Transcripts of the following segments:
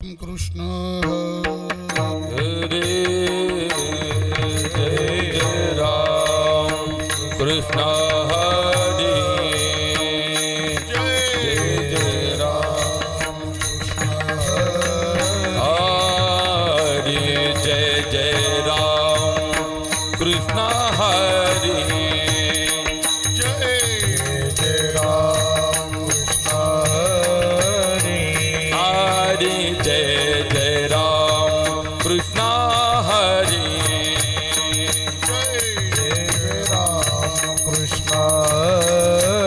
कृष्ण हरे जय राम कृष्ण हरे जय राम हरे जय राम कृष्ण हरे जय राम कृष्ण हरे जय राम कृष्ण हरे जय राम कृष्ण हरे जय राम कृष्ण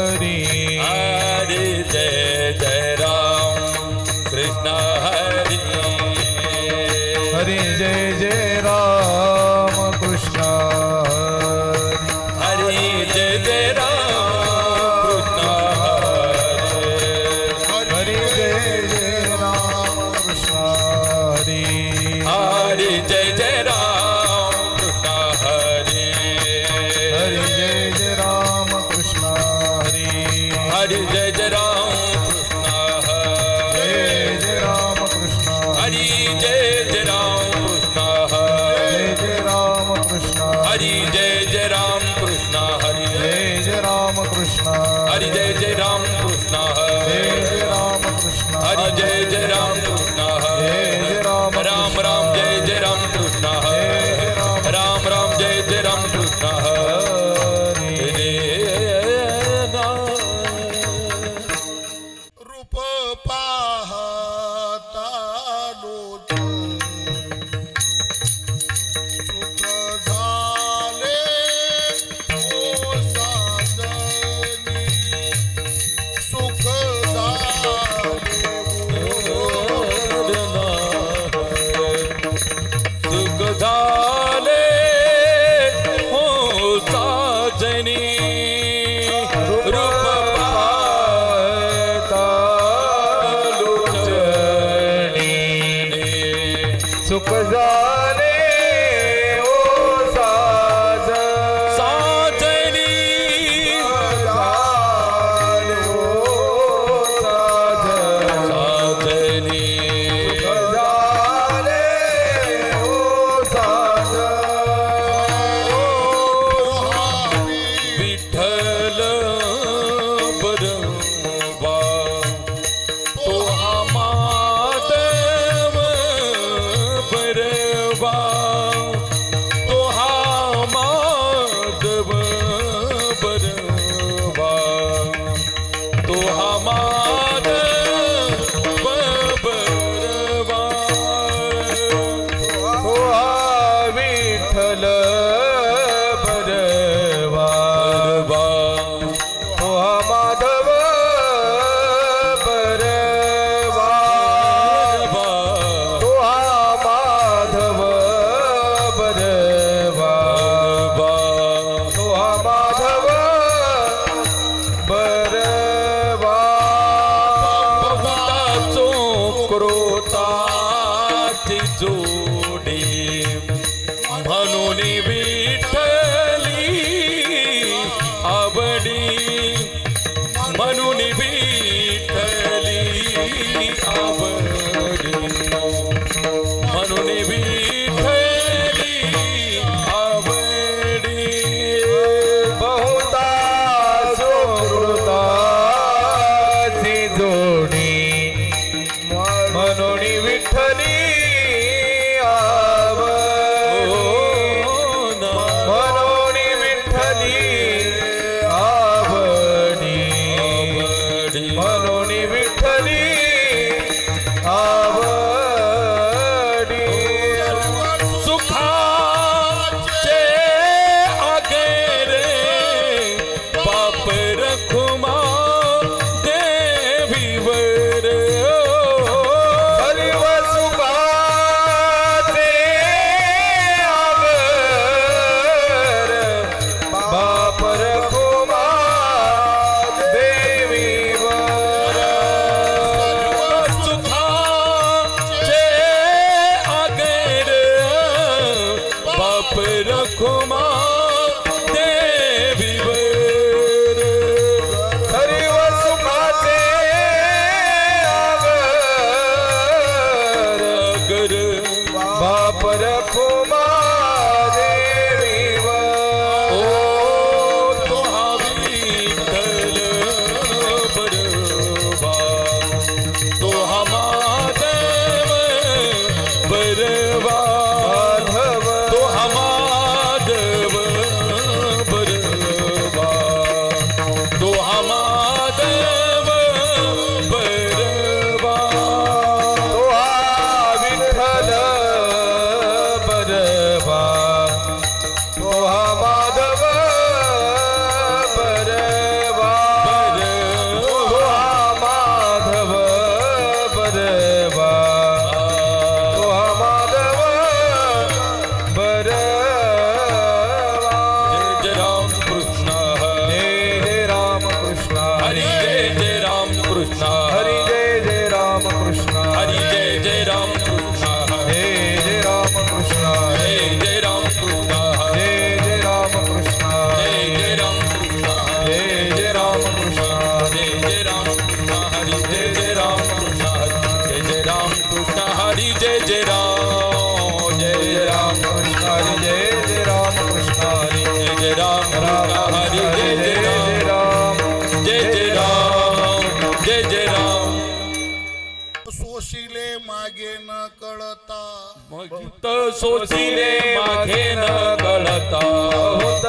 हरे हरे जय राम कृष्ण हरे जय राम कृष्ण हरे जय राम कृष्ण हरे जय राम कृष्ण हरे हरे जय राम कृष्ण हरे जय राम कृष्ण जय राम कृष्ण हरे जय राम कृष्ण जय राम कृष्ण हरे जय राम कृष्ण हरे जय राम कृष्ण हरे जय राम कृष्ण जय राम कृष्ण हरे जय राम कृष्ण जय राम राम राम जय राम कृष्ण राम राम जय राम कृष्ण हरे रूप पाहता लोट सुख झाले ओ साजनी सुख झाले सुख झाले हो साजनी रूप पाहता लोचनी सुख झाले ओ साज साजनी झाले ओ साज साजनी झाले ओ साज विठ्ठल बरवा तो हा माधव बरवा तो हा माधव बरवा तो हा माधव बरवा हो विठ्ठल बरवा हो माधव बरवा हो माधव बरवा हो माधव बरवा बहुताचो क्रोताची जोडी म्हणून विठ्ठली आवडी म्हणून विठ्ठली आवडी म्हणून विठ्ठली आवडी बहुता सुकृताची जोडी म्हणून विठ्ठली म्हणून विठ्ठली आवडी म्हणून विठ्ठली आवडी सुखाचे आगरे बाप रखुमा देवीवर हरिव सुखाचे आगर बाप रखुमा देवीवर सुखाचे आगर बाप रखुमा देवीवर हरिव सुखाचे आगर परखुमा देवीव ओ तो हा विठ्ठल बरवा तो हा माधव बरवा माधव तो हा माधव बरवा तो हा माधव बरवा तो हा विठ्ठल बरवा तो हा माधव बरवा तो हा माधव बरवा तो हा माधव बरवा जय राम कृष्ण जय जय राम कृष्ण हरि जय राम कृष्ण हरि जय राम कृष्ण हरि जय राम कृष्ण जय राम कृष्ण जय राम कृष्ण जय राम कृष्ण जय राम कृष्ण जय राम कृष्ण जय राम कृष्ण हरि जय राम कृष्ण जय राम कृष्ण हरि जय राम कृष्ण हरि जय राम कृष्ण हरि जय राम कृष्ण हरि जय राम जय राम सोशिले मागे न कळता भक्त सोचिले मागे न कळता बहुत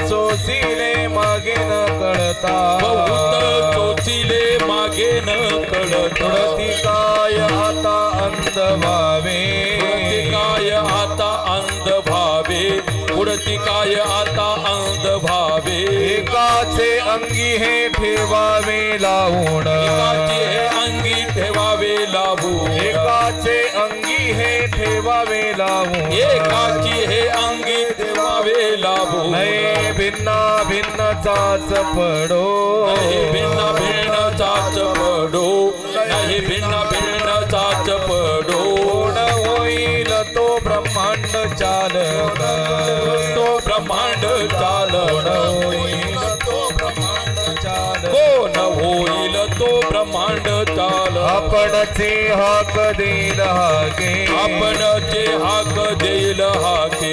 सोसिले मागे न कळता बहुत चोचिले मागे न कळता पुढती काय आता अंध व्हावे पुढती काय आता अंध भावे पुढती काय आता अंध भावे एकाचे अंगी हे ठेवावे लावून एकाची हे अंगी ठेवावे लावू एकाचे अंगी हे ठेवावे लावून एकाची हे अंगी ठेवावे लावू नये भिन्न भिन्न चाच पडो नाही भिन्न भिन्न चाच पडो नाही भिन्न भिन्न चाच पडो कोण होईल तो ब्रह्मांड चालक तो ब्रह्मांड चालण होईल तो ब्रह्मांड चालक कोण होईल तो ब्रह्मांड चाल आपणचे हाक देईल हाके आपणचे हाक देईल हाके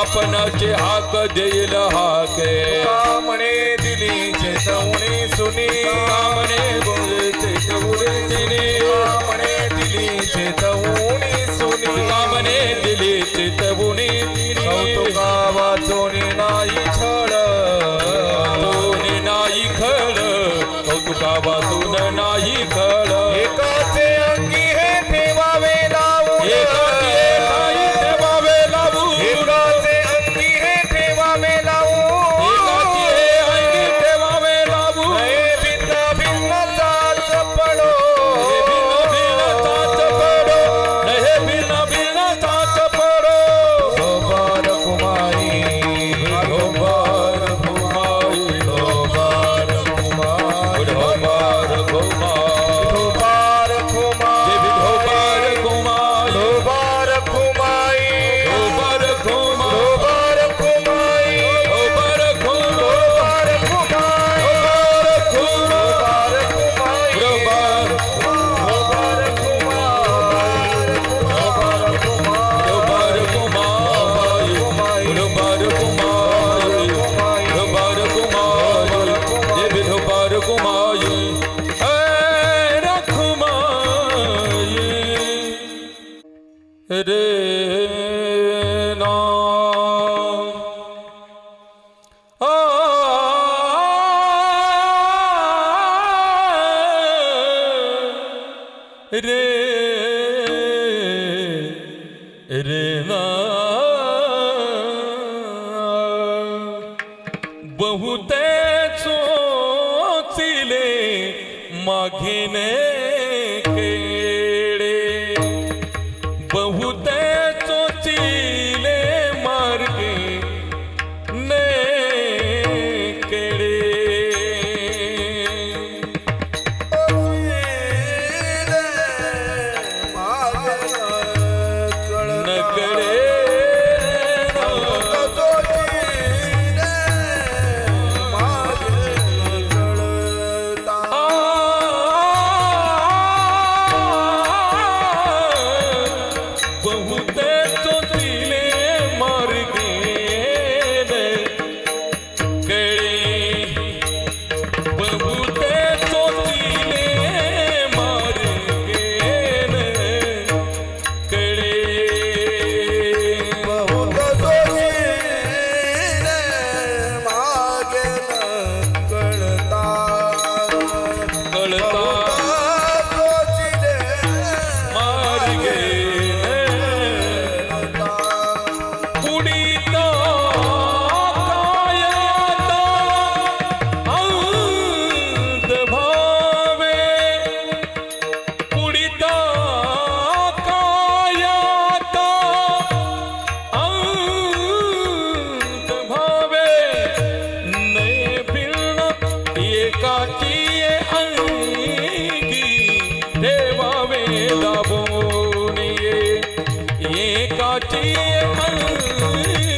आपणचे हाक देईल हाके कामणे दिली चेतवणी सुनी कामने बोलते तेवढे तिने कामणे दिली चेतवणी सुनी कामने दिली चितवुनी कौतुका वाचोनी नाही छळ तोने नाही खळ कौतुका वाचून नाही खळ एकाचे अंगी हे ठेवावे लावून एकाची नाही ठेवावे लावू एकाचे अंगी हे ठेवावे लावून एकाची हे अंगी ठेवावे लावू नये भिन्न भिन्न चाच पडो हे भिन्न भिन्न चाच पडो हे भिन्न भिन्न चाच पडो शोभार कुमारी ढोबार घुमाई शोभार कुमारी ढोबार घुमाई शोभार कुमारी ढोबार घुमाई शोभार कुमारी ढोबार घुमाई शोभार कुमारी ढोबार घुमाई शोभार कुमारी ढोबार घुमाई शोभार कुमारी ढोबार शोभार कुमारी ढोबार घुमाई ढोबार घुमाई ढोबार घुमाई देवी ढोबार घुमाई ऐ रखुमाई रे ना रे रे ना बहुते चोचिले माघेने केडे बहुते चोचिले मार्गे ने केडे नकडे एकाची अंगी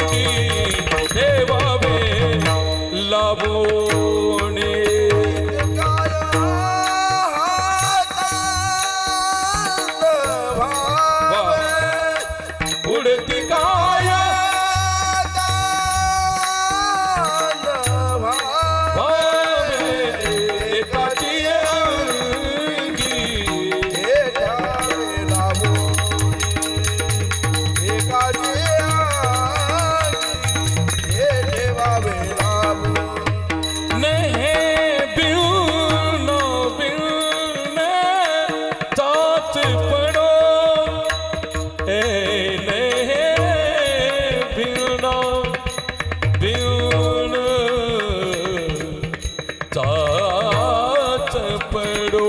ठेवावे लावून उडती काय भावे एकाची अंगी नहीं बिन बिन तात पड़ो ए नहीं बिन बिन तात पड़ो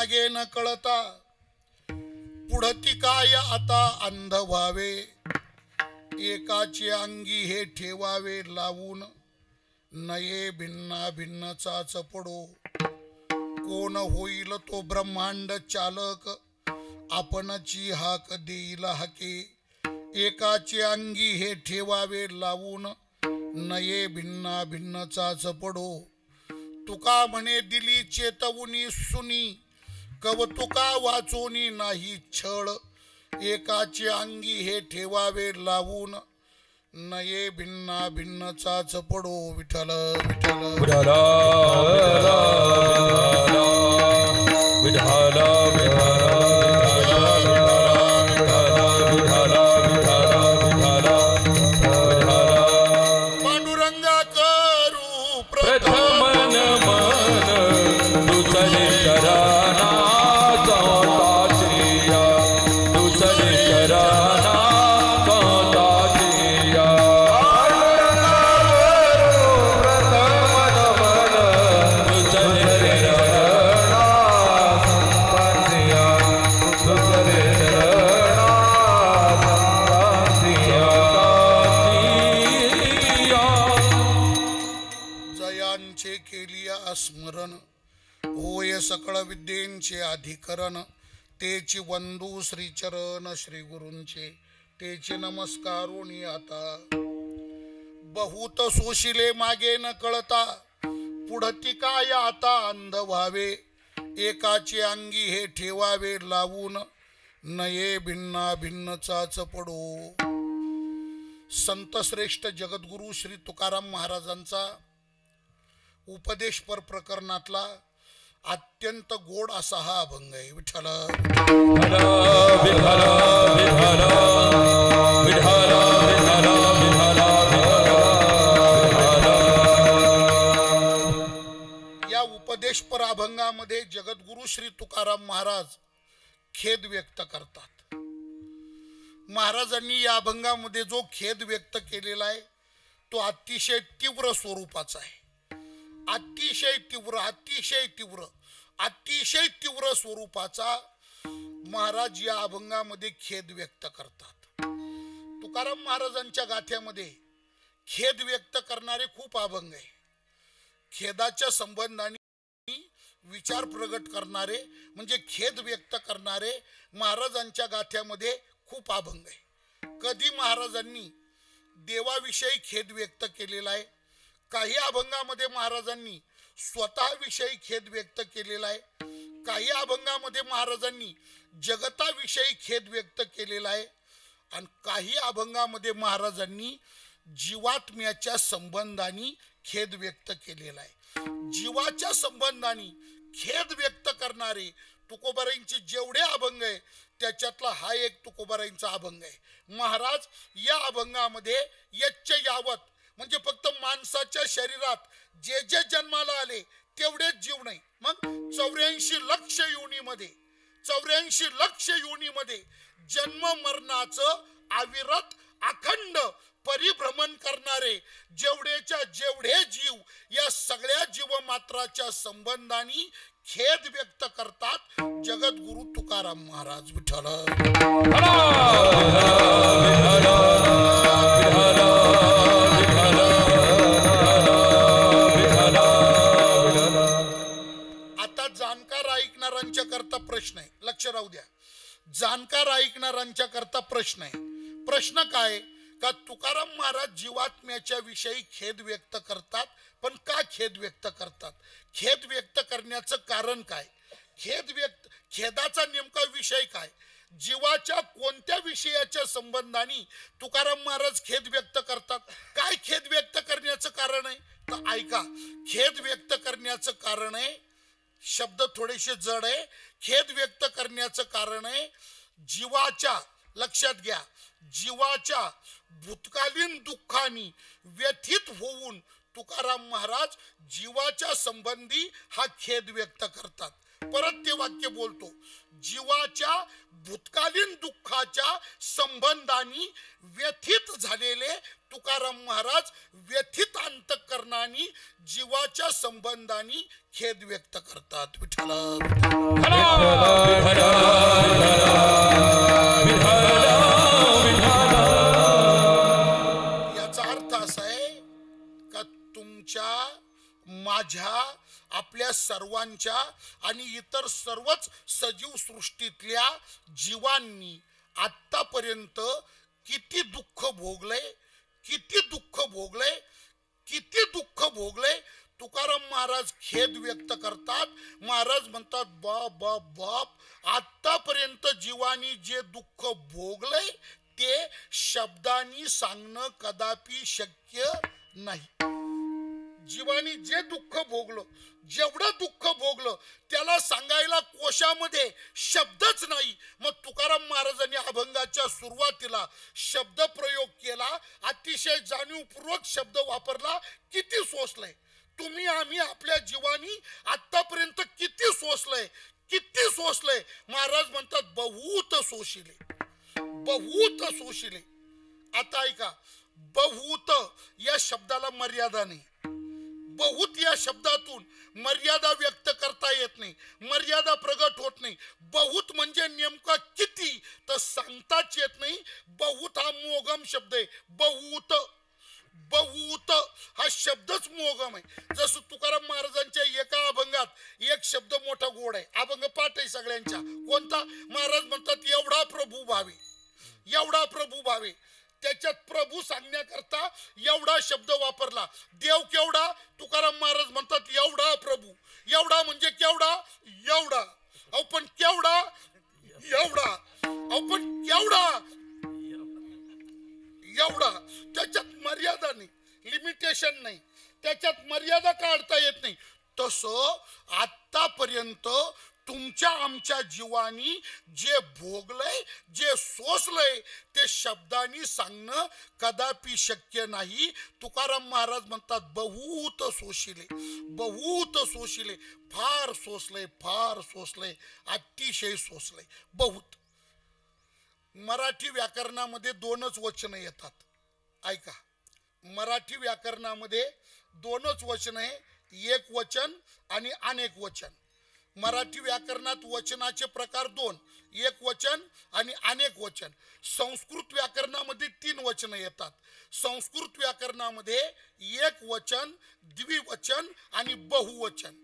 मागे न कळता पुढती काय आता अंध व्हावे एकाचे अंगी हे ठेवावे लावून नये भिन्ना भिन्नचाच पडो कोण होईल तो ब्रह्मांड चालक आपणची हाक देईल हाके एकाचे अंगी हे ठेवावे लावून नये भिन्ना भिन्नचाच पडो तुका म्हणे दिली चेतवुनी सुनी कवतुका वाचोनी नाही छळ एकाचे अंगी हे ठेवावे लावून नये भिन्ना भिन्नचाच पडो विठ्ठल विठ्ठल विठ्ठला विठ्ठला पांडुरंगा करू प्रथम नमन दुसरे कराना चाताचिया दुसरे कराना चाताचिया जयांचे केलिया स्मरण होय सकळ विद्येंचे अधिकरण तेची वंदू श्रीचरण श्री गुरूंचे तेचे नमस्कारोनी आता बहुत सोशिले मागे न कळता पुढती काय आता अंध व्हावे एकाचे अंगी हे ठेवावे लावून नये भिन्ना भिन्नचाच पडो संत श्रेष्ठ जगद्गुरु श्री तुकाराम महाराजांचा उपदेशपर प्रकरणातला अत्यंत गोड असा हा अभंग आहे विठ्ठल या उपदेशपर अभंगामध्ये जगद्गुरु श्री तुकाराम महाराज खेद व्यक्त करतात महाराजांनी या अभंगामध्ये जो खेद व्यक्त केलेला आहे तो अतिशय तीव्र स्वरूपाचा आहे अतिशय तीव्र अतिशय तीव्र अतिशय तीव्र स्वरूपाचा महाराज या अभंगामध्ये खेद व्यक्त करतात तुकाराम महाराजांच्या गाथ्यामध्ये खेद व्यक्त करणारे खूप अभंग आहे खेदाच्या संबंधाने विचार प्रगट करणारे म्हणजे खेद व्यक्त करणारे महाराजांच्या गाथ्यामध्ये खूप अभंग आहे कधी महाराजांनी देवाविषयी खेद व्यक्त केलेला आहे काही अभंगामध्ये महाराजांनी स्वतःविषयी खेद व्यक्त केलेला आहे काही अभंगामध्ये महाराजांनी जगताविषयी खेद व्यक्त केलेला आहे आणि काही अभंगामध्ये महाराजांनी जीवात्म्याच्या संबंधाने खेद व्यक्त केलेला आहे जीवाच्या संबंधाने खेद व्यक्त करणारे तुकोबारायांचे जेवढे अभंग आहे त्याच्यातला हा एक तुकोबारायांचा अभंग आहे महाराज या अभंगामध्ये यच्च यावत म्हणजे फक्त माणसाच्या शरीरात जे जे जन्माला आले तेवढेच जीव नाही मग 84 लक्ष योनीमध्ये जन्म मरणाचं अविरत अखंड परिभ्रमण करणारे जेवढेच्या जेवढे जीव या सगळ्या जीवमात्राच्या संबंधाने खेद व्यक्त करतात जगद्गुरु तुकाराम महाराज विठ्ठल आता जाणकार ऐकणाऱ्यांच्या करता प्रश्न आहे लक्ष राहू द्या जाणकार ऐकणाऱ्यांच्या करता प्रश्न आहे प्रश्न काय का तुकाराम महाराज जीवात्म्याच्या विषयी खेद व्यक्त करतात पण का खेद व्यक्त करतात खेद व्यक्त करण्याचं कारण काय खेदाचा नेमका विषय काय जीवाच्या कोणत्या विषयाच्या संबंधाने तुकाराम महाराज खेद व्यक्त करतात काय खेद व्यक्त करण्याचं कारण आहे तर ऐका खेद व्यक्त करण्याचं कारण आहे शब्द थोडेसे जड आहे खेद व्यक्त करण्याचं कारण आहे जीवाच्या लक्षात घ्या जीवाच्या भूतकालीन दुःखानी व्यथित होऊन तुकाराम महाराज जीवाच्या संबंधी हा खेद व्यक्त करतात परत ते वाक्य बोलतो, जीवाच्या भूतकालीन दुःखाच्या संबंधानी व्यथित झालेले तुकाराम महाराज व्यथित अंतःकरणाने जीवाच्या संबंधानी खेद व्यक्त करतात. विठ्ठला याचा अर्थ असा आहे का तुमच्या, माझ्या, आपल्या सर्वांच्या आणि इतर सर्वच सजीव सृष्टीतल्या जीवांनी आतापर्यंत किती दुःख भोगलंय, किती दुःख भोगलंय, किती दुःख भोगलंय. तुकाराम महाराज खेद व्यक्त करतात. महाराज म्हणतात, बाप बाप बाप, आतापर्यंत जीवानी जे दुःख भोगलंय ते शब्दांनी सांगणं कदापि शक्य नाही. जीवानी जे दुःख भोगलं, जेवढं दुःख भोगलं त्याला सांगायला कोशामध्ये शब्दच नाही. मग तुकाराम महाराजांनी अभंगाच्या सुरुवातीला शब्द प्रयोग केला, अतिशय जाणीवपूर्वक शब्द वापरला. किती सोसलंय तुम्ही, आम्ही आपल्या जीवानी आतापर्यंत किती सोसलंय, किती सोसलंय. महाराज म्हणतात, बहुत सोशिले, बहुत सोशिले. आता ऐका, बहुत या शब्दाला मर्यादा नाही. बहुत या शब्दातून मर्यादा व्यक्त करता येत नाही, मर्यादा प्रगट होत नाही. बहुत म्हणजे नेमका किती तर सांगताच येत नाही. बहुत हा मोगम शब्द आहे. बहुत, बहुत हा शब्दच मोगम आहे. जसं तुकाराम महाराजांच्या एका अभंगात एक शब्द मोठा गोड आहे. अभंग पाठ आहे सगळ्यांच्या. कोणता? महाराज म्हणतात, एवढा प्रभू भावे, एवढा प्रभू भावे. त्याच्यात प्रभू सांगण्याकरता एवढा शब्द वापरला. देव केवढा? तुकाराम महाराज म्हणतात, एवढा प्रभू. एवढा म्हणजे केवढा? एवढा. अहो पण केवढा? एवढा. अहो पण केवढा? एवढा. त्याच्यात मर्यादा नाही, लिमिटेशन नाही, त्याच्यात मर्यादा काढता येत नाही. तसं आतापर्यंत तुमच्या आमच्या जीवानी जे भोगलंय, जे सोसलंय ते शब्दांनी सांगणं कदापि शक्य नाही. तुकाराम महाराज म्हणतात, बहुत सोशिले, बहुत सोशिले. फार सोसलंय, फार सोसलंय, अतिशय सोसलंय. बहुत. मराठी व्याकरणामध्ये दोनच वचन येतात. ऐका, मराठी व्याकरणामध्ये दोनच वचन आहे, एक वचन आणि अनेक वचन. मराठी व्याकरणात वचनाचे प्रकार दोन, एक वचन आणि अनेक वचन. संस्कृत व्याकरणामध्ये तीन वचन येतात. संस्कृत व्याकरणामध्ये एक वचन, द्विवचन आणि बहुवचन.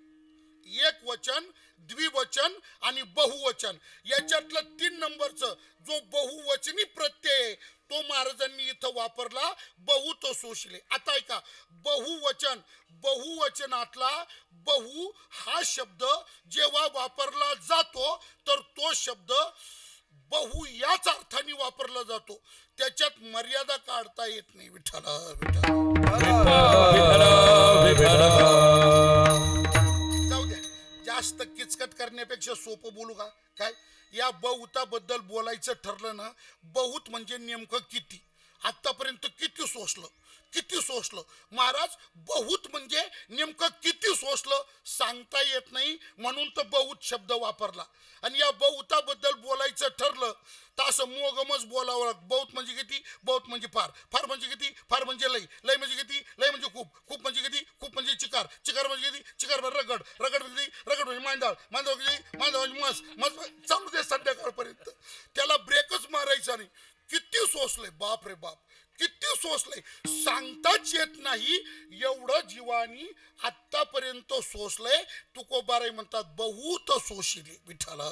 एक वचन, द्विवचन आणि बहुवचन. याच्यातलं 3 नंबरचं जो बहुवचनी प्रत्यय तो महाराजांनी इथं वापरला, बहुत सोशले. आता ऐका, बहुवचन, बहुवचनातला बहु हा शब्द जेव्हा वापरला जातो तर तो शब्द बहु याच अर्थाने वापरला जातो. त्याच्यात मर्यादा काढता येत नाही. विठ्ठला जाऊ द्या, जास्त किचकट करण्यापेक्षा सोपं बोलू का? काय या बहुताबद्दल बोलायचं ठरलं ना, बहुत म्हणजे नेमकं किती, आतापर्यंत किती सोसलं, किती सोसलं. महाराज बहुत म्हणजे नेमकं किती सोसलं सांगता येत नाही, म्हणून तर बहुत शब्द वापरला. आणि या बहुताबद्दल बोलायचं ठरलं तर असं मोगमच बोलावं लागतं. बहुत म्हणजे किती? बहुत म्हणजे फार, फार म्हणजे किती? फार म्हणजे लय, लय म्हणजे किती? लय म्हणजे खूप, खूप म्हणजे किती? खूप म्हणजे चिकार, चिकार म्हणजे किती? चिकार म्हणजे रगड, रगड म्हणजे रगड म्हणजे मांदाळ, मांदाळ म्हणजे मांदाळ म्हणजे मस, मस चालू दे संध्याकाळपर्यंत. त्याला ब्रेकच मारायचा नाही. किती सोसले, बाप रे बाप, किती सोसले सांगताच येत नाही. एवढं जीवानी आतापर्यंत सोसलंय. तुकोबाराय म्हणतात, बहुत सोशिले. विठ्ठला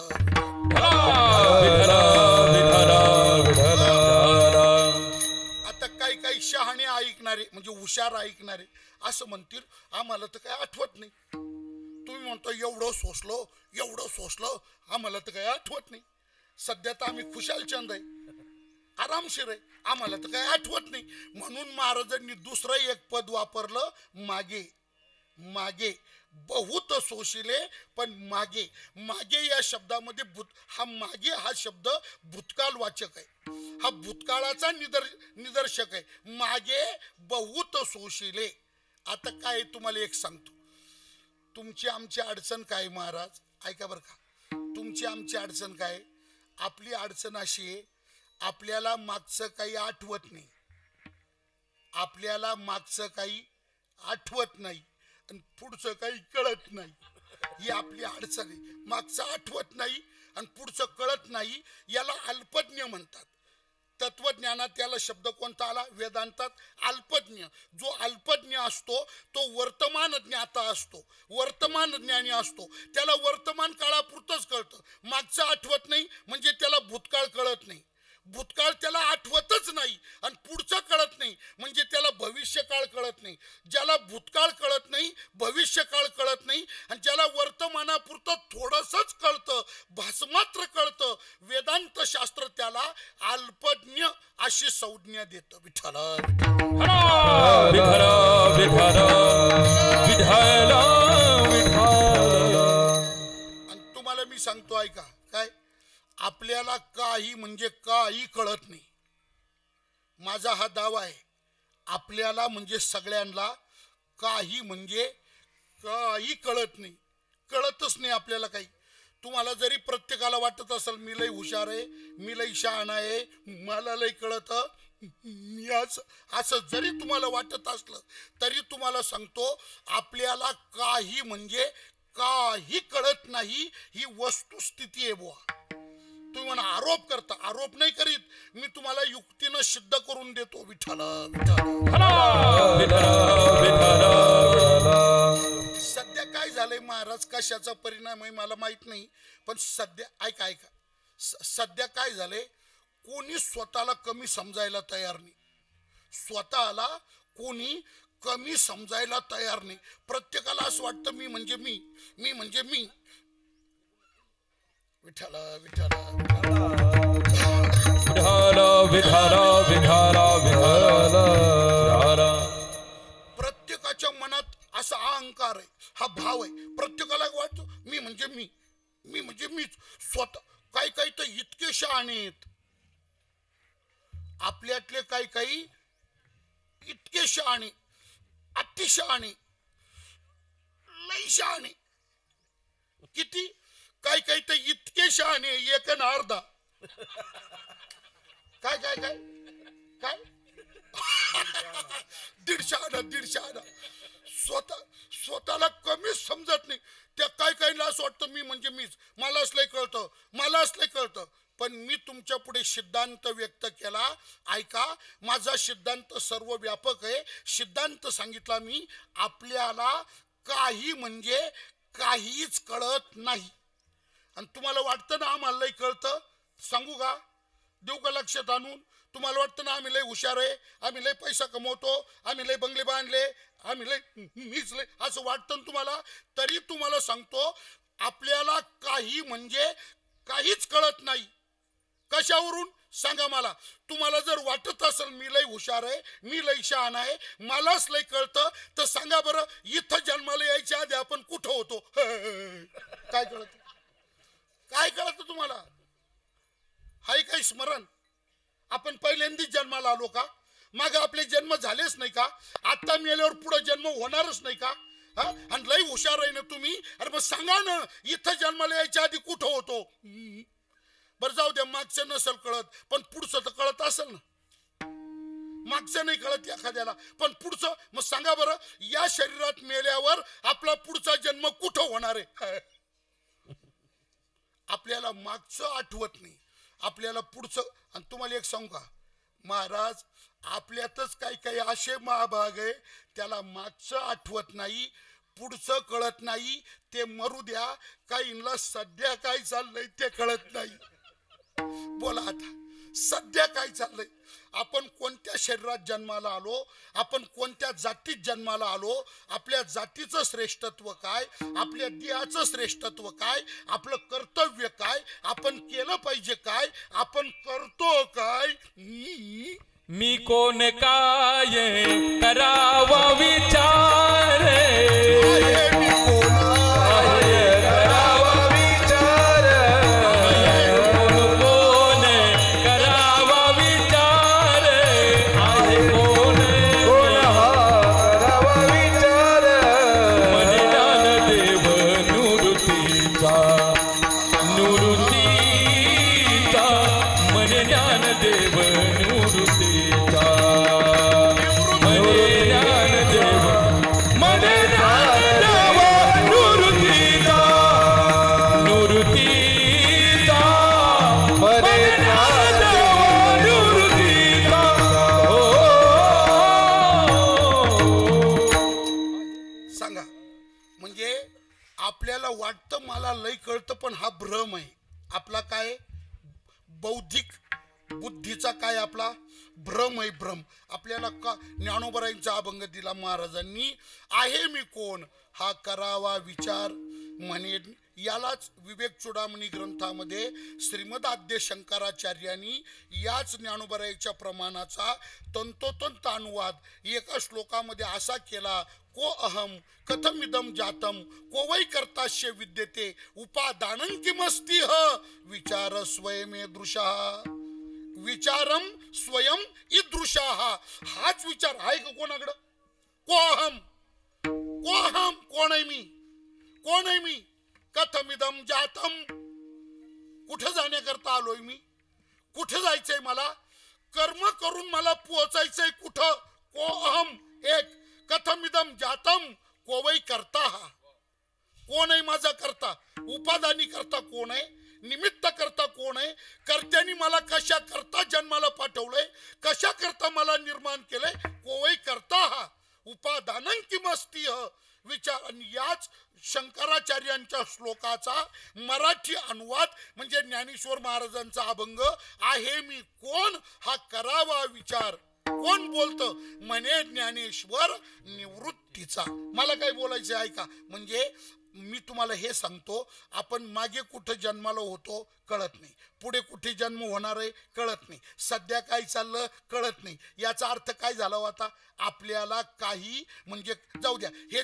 आता काही काही शहाणे ऐकणारे म्हणजे हुशार ऐकणारे असं म्हणतील, आम्हाला तर काय आठवत नाही. तुम्ही म्हणता एवढं सोसलो, एवढं सोसलं, आम्हाला तर काय आठवत नाही. सध्या तर आम्ही खुशाल चंद आहे, आरामशीर आहे, आम्हाला तर काही आठवत नाही. म्हणून महाराजांनी दुसरं एक पद वापरलं, मागे. मागे बहुत सोशिले, पण मागे. मागे या शब्दामध्ये हा मागे हा शब्द भूतकाळ वाचक आहे, हा भूतकाळाचा निदर्शक आहे. मागे बहुत सोशिले. आता काय तुम्हाला एक सांगतो, तुमची आमची अडचण काय महाराज? ऐका बरं का, तुमची आमची अडचण काय? आपली अडचण अशी आहे, आपल्याला मागचं काही आठवत नाही, आपल्याला मागचं काही आठवत नाही आणि पुढचं काही कळत नाही. ही आपली अडचण आहे. मागचं आठवत नाही आणि पुढचं कळत नाही, याला अल्पज्ञ म्हणतात. तत्वज्ञानात याला शब्द कोणता आला? वेदांतात अल्पज्ञ. जो अल्पज्ञ असतो तो वर्तमान ज्ञाता असतो, वर्तमान ज्ञानी असतो. त्याला वर्तमान काळापुरतंच कळतं, मागचं आठवत नाही, म्हणजे त्याला भूतकाळ कळत नाही. भूतकाळ त्याला आठवतच नाही आणि पुढचं कळत नाही, म्हणजे त्याला भविष्यकाळ कळत नाही. ज्याला भूतकाळ कळत नाही, भविष्यकाळ कळत नाही आणि ज्याला वर्तमानापुरतं थोडंसंच कळतं, भासमात्र कळतं, वेदांत शास्त्र त्याला अल्पज्ञ अशी संज्ञा देतं. विठ्ठल विठ्ठल विठ्ठल विठ्ठल विठ्ठल. आणि तुम्हाला मी सांगतो ऐका, काय आपल्याला काही म्हणजे काही कळत नाही. माझा हा दावा आहे, आपल्याला म्हणजे सगळ्यांना काही म्हणजे काही कळत नाही, कळतच नाही आपल्याला काही. तुम्हाला जरी प्रत्येकाला वाटत असेल मी लई हुशार आहे, मी लई शहाणा आहे, मला लई कळतं, मी असं जरी तुम्हाला वाटत असलं तरी तुम्हाला सांगतो, आपल्याला काही म्हणजे काही कळत नाही, ही वस्तुस्थिती आहे बुवा. तुम्ही म्हणा आरोप करता, आरोप नाही करीत, मी तुम्हाला युक्तीनं सिद्ध करून देतो. विठ्ठल सध्या काय झालंय महाराज, कशाचा परिणाम आहे मला माहित नाही, पण सध्या ऐका ऐका, सध्या काय झालंय, कोणी स्वतःला कमी समजायला तयार नाही, स्वतःला कोणी कमी समजायला तयार नाही. प्रत्येकाला असं वाटतं मी म्हणजे मी, मी म्हणजे मी. विठ्ठल विठ्ठल विठ्ठल विठ्ठल विठ्ठल. प्रत्येकाच्या मनात असा अहंकार आहे, हा भाव आहे. प्रत्येकाला वाटतो मी म्हणजे मी, मी म्हणजे मीच. स्वतः काही काही तर इतके शहाणे आहेत, आपल्यातले काही काही इतके शहाणे, अतिशहाणे, लई शहाणे. किती? काही काही तर इतके शहाणे, एक आणि अर्धा. काय काय काय काय दीडशे आणा, दीडशे आणा. स्वतःला कमीच समजत नाही. त्या काय काहीला असं वाटतं मी म्हणजे मीच, मला असलंही कळतं, मला असलंही कळतं. पण मी तुमच्या पुढे सिद्धांत व्यक्त केला, ऐका. माझा सिद्धांत सर्व व्यापक आहे. सिद्धांत सांगितला मी, आपल्याला काही म्हणजे काहीच कळत नाही. आणि तुम्हाला वाटतं ना आम्हाला लई कळतं, सांगू का, देऊ का लक्षात आणून? तुम्हाला वाटतं ना आम्ही लई हुशार आहे, आम्ही लई पैसा कमवतो, आम्ही लई बंगले बांधले, आम्ही लई मीच लई, असं वाटतं ना तुम्हाला? तरी तुम्हाला सांगतो, आपल्याला काही म्हणजे काहीच कळत नाही. कशावरून सांगा मला? तुम्हाला जर वाटत असेल मी लई हुशार आहे, मी लई शहाणा आहे, मलाच लई कळतं, तर सांगा बरं, इथं जन्माला यायच्या आधी आपण कुठं होतो? काय कळत? काय कळत तुम्हाला? हाय काही स्मरण? आपण पहिल्यांदाच जन्माला आलो का? मागे आपले जन्म झालेच नाही का? आता मेल्यावर पुढे जन्म होणारच नाही का? आणि लई हुशार आहे ना तुम्ही. अरे मग सांगा ना, इथं जन्माला यायच्या आधी कुठं होतो? बरं जाऊ द्या, मागचं नसेल कळत, पण पुढचं तर कळत असेल ना. मागचं नाही कळत एखाद्याला, पण पुढचं. मग सांगा बरं, या शरीरात मेल्यावर आपला पुढचा जन्म कुठं होणार आहे? आपल्याला मागचं आठवत नाही, आपल्याला पुढचं. आणि तुम्हाला एक सांगू का महाराज, आपल्यातच काही काही असे महाभाग आहे, त्याला मागचं आठवत नाही, पुढचं कळत नाही. ते मरू द्या, काहींना सध्या काय चाललंय ते कळत नाही. बोला आता, सध्या काय चाललंय? आपण कोणत्या शरीरात जन्माला आलो, आपण कोणत्या जातीत जन्माला आलो, आपल्या जातीचं श्रेष्ठत्व काय, आपल्या देहाचं श्रेष्ठत्व काय, आपलं कर्तव्य काय, आपण केलं पाहिजे काय, आपण करतो काय. मी कोण काय करावा विचार, मी कोण करावा विचार, कोण करावा विचार, कोण करावा विचार, मन ज्ञान देव निवृत्तीचा. आपल्याला लय कळतं पण हा भ्रम आहे आपला. काय बौद्धिक बुद्धीचा काय आपला भ्रम आहे भ्रम. आपल्याला का ज्ञानोबरायांचा अभंग दिला महाराजांनी, आहे मी कोण हा करावा विचार म्हणे. यालाच विवेक चूडामणी ग्रंथामध्ये श्रीमद आद्य शंकराचार्यांनी याच ज्ञानोबरायांच्या प्रमाणाचा तंतोतंत अनुवाद एका श्लोकामध्ये असा केला, को अहम कथमिदम जातम को वै कर्तास्य विद्यते उपादानं किमस्ति ह विचार स्वयमेदृशः. विचारम स्वयं ईदृशः. हाच विचार आहे का कोणाकडं? को अहम कोण आहे मी, कोण आहे मी, कथमिदम जातम कुठं जाण्याकरता आलोय मी, कुठं जायचंय मला, कर्म करून मला पोहोचायचंय कुठं. को अहम एक, कथमिदम जातम को वै करता. कोण आहे माझा करता, उपादानी करता कोण आहे, निमित्त करता कोण आहे, कर्त्यानी मला कशा करता जन्माला पाठवलंय, कशा करता मला निर्माण केलंय. को वै करता उपादानं किमस्ति ह विचार. आणि याच शंकराचार्यांच्या श्लोकाचा मराठी अनुवाद म्हणजे ज्ञानेश्वर महाराजांचा अभंग, आहे मी कोण हा करावा विचार. कोण बोलतं म्हणे ज्ञानेश्वर निवृत्तीचा. मला काय बोलायचं आहे का, म्हणजे मी तुम्हाला हे सांगतो, आपण मागे कुठं जन्माला होतो कळत नाही, पुढे कुठे जन्म होणार आहे कळत नाही, सध्या काय चाललं कळत नाही. याचा अर्थ काय झाला होता, आपल्याला काही म्हणजे जाऊ द्या, हे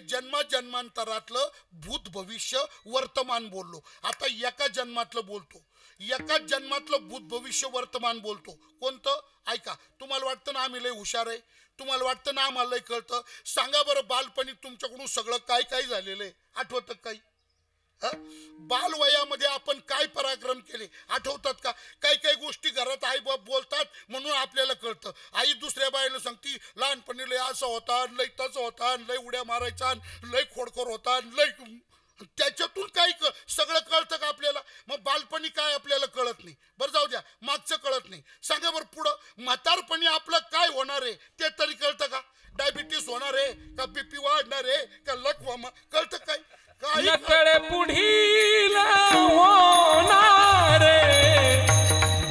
जन्मांतरातलं भूत भविष्य वर्तमान बोललो. आता एका जन्मातलं बोलतो, एका जन्मातलं भूत भविष्य वर्तमान बोलतो. कोणतं ऐका. तुम्हाला वाटतं ना आम्ही लय हुशार आहे, तुम्हाला वाटतं ना आम्हाला लय कळतं. सांगा बरं बालपणी तुमच्याकडून सगळं काय काय झालेलं आहे आठवतं काही? बालवयामध्ये आपण काय पराक्रम केले आठवतात का? काही काही गोष्टी घरात आई बाप बोलतात म्हणून आपल्याला कळतं. आई दुसऱ्या बाईला सांगती लहानपणी लय असा होता, लय तसा होता, लय उड्या मारायचा, लय खोडखोर होता, लय, त्याच्यातून काय सगळं कळतं का आपल्याला? मग बालपणी काय आपल्याला कळत नाही. बरं जाऊ द्या, मागचं कळत नाही. सांगा बरं पुढं म्हातारपणी आपलं काय होणार आहे ते तरी कळतं का? डायबिटीस होणार आहे का, बीपी वाढणार आहे का, लकवा कळतं काय? नकळे पुढीला होणार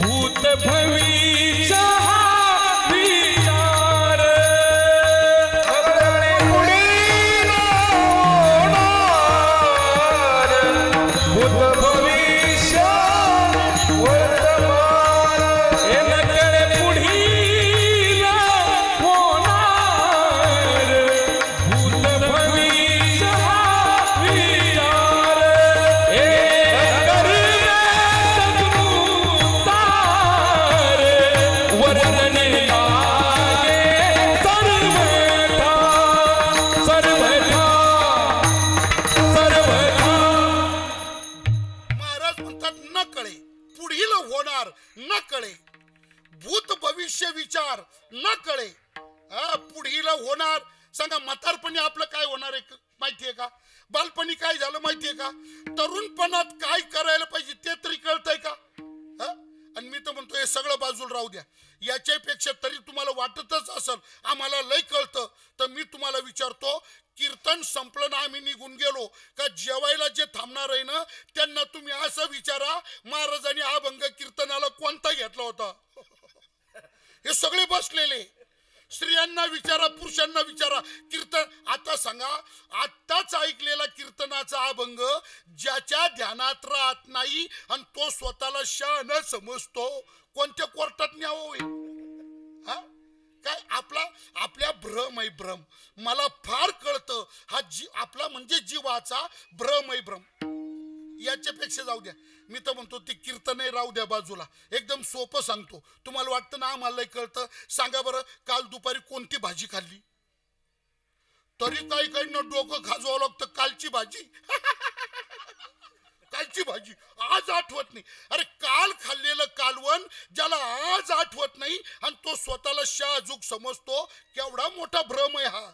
भूत भविष्य विचार. नकळे पुढीला होणार भूत भविष्य वर्तमान. हे नकळे पुढीला होणार भूत भविष्य विचार. हे तार वर्णने लागे सर्वथा सर्वथा सर्वथा. महाराज म्हणतात न कळे, पुढील होणार न कळे, भूत भविष्य विचार न कळे. पुढील होणार सांगा, म्हातारपणी आपलं काय होणार आहे माहितीये का? बालपणी काय झालं माहितीये का? तरुणपणात काय करायला पाहिजे ते तरी कळतंय का? आणि मी तर म्हणतो हे सगळं बाजूला राहू द्या, याच्यापेक्षा तरी तुम्हाला वाटतच असेल आम्हाला लय कळतं, तर मी तुम्हाला विचारतो, कीर्तन संपलं ना आम्ही निघून गेलो का जेवायला जे थांबणार आहे ना त्यांना तुम्ही असं विचारा महाराजांनी अभंग कीर्तनाला कोणता घेतला होता. हे सगळे बसलेले, स्त्रियांना विचारा, पुरुषांना विचारा. कीर्तन आता सांगा, आत्ताच ऐकलेला कीर्तनाचा अभंग ज्याच्या ध्यानात राहत नाही आणि तो स्वतःला शहाणा समजतो, कोणत्या कोर्टात न्यावं? काय आपल्या भ्रम आहे भ्रम. मला फार कळतं हा आपला म्हणजे जीवाचा भ्रम आहे भ्रम. याच्यापेक्षा जाऊ द्या, मी तर म्हणतो ते कीर्तन राहू द्या बाजूला. एकदम सोपं सांगतो, तुम्हाला वाटतं ना आम्हाला कळतं. सांगा बरं काल दुपारी कोणती भाजी खाल्ली? तरी काही काही न डोकं खाजवावं लागतं. कालची भाजी कालची भाजी आज आठवत नाही. अरे काल खाल्लेलं कालवण ज्याला आज आठवत नाही आणि तो स्वतःला शाहजूक समजतो, केवढा मोठा भ्रम आहे हा.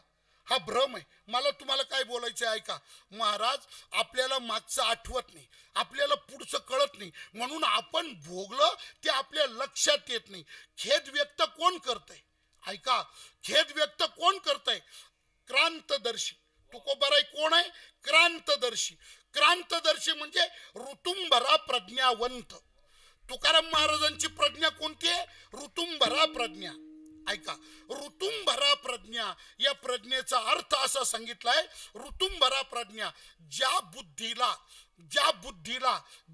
हा भ्रम आहे. मला तुम्हाला काय बोलायचं आहे ऐका. महाराज आपल्याला मागचं आठवत नाही, आपल्याला पुढचं कळत नाही, म्हणून आपण भोगलं ते आपल्या लक्षात येत नाही. खेद व्यक्त कोण करतंय ऐका, खेद व्यक्त कोण करतंय? क्रांतदर्शी तुकोबाराय कोण आहे? क्रांतदर्शी. क्रांतदर्शी म्हणजे ऋतुंभरा प्रज्ञावंत. तुकाराम महाराजांची प्रज्ञा कोणती आहे? ऋतुंभरा प्रज्ञा. ऐका, ऋतुंभरा प्रज्ञा या प्रज्ञेचा अर्थ असा सांगितलाय, ऋतुंभरा प्रज्ञा ज्या बुद्धीला,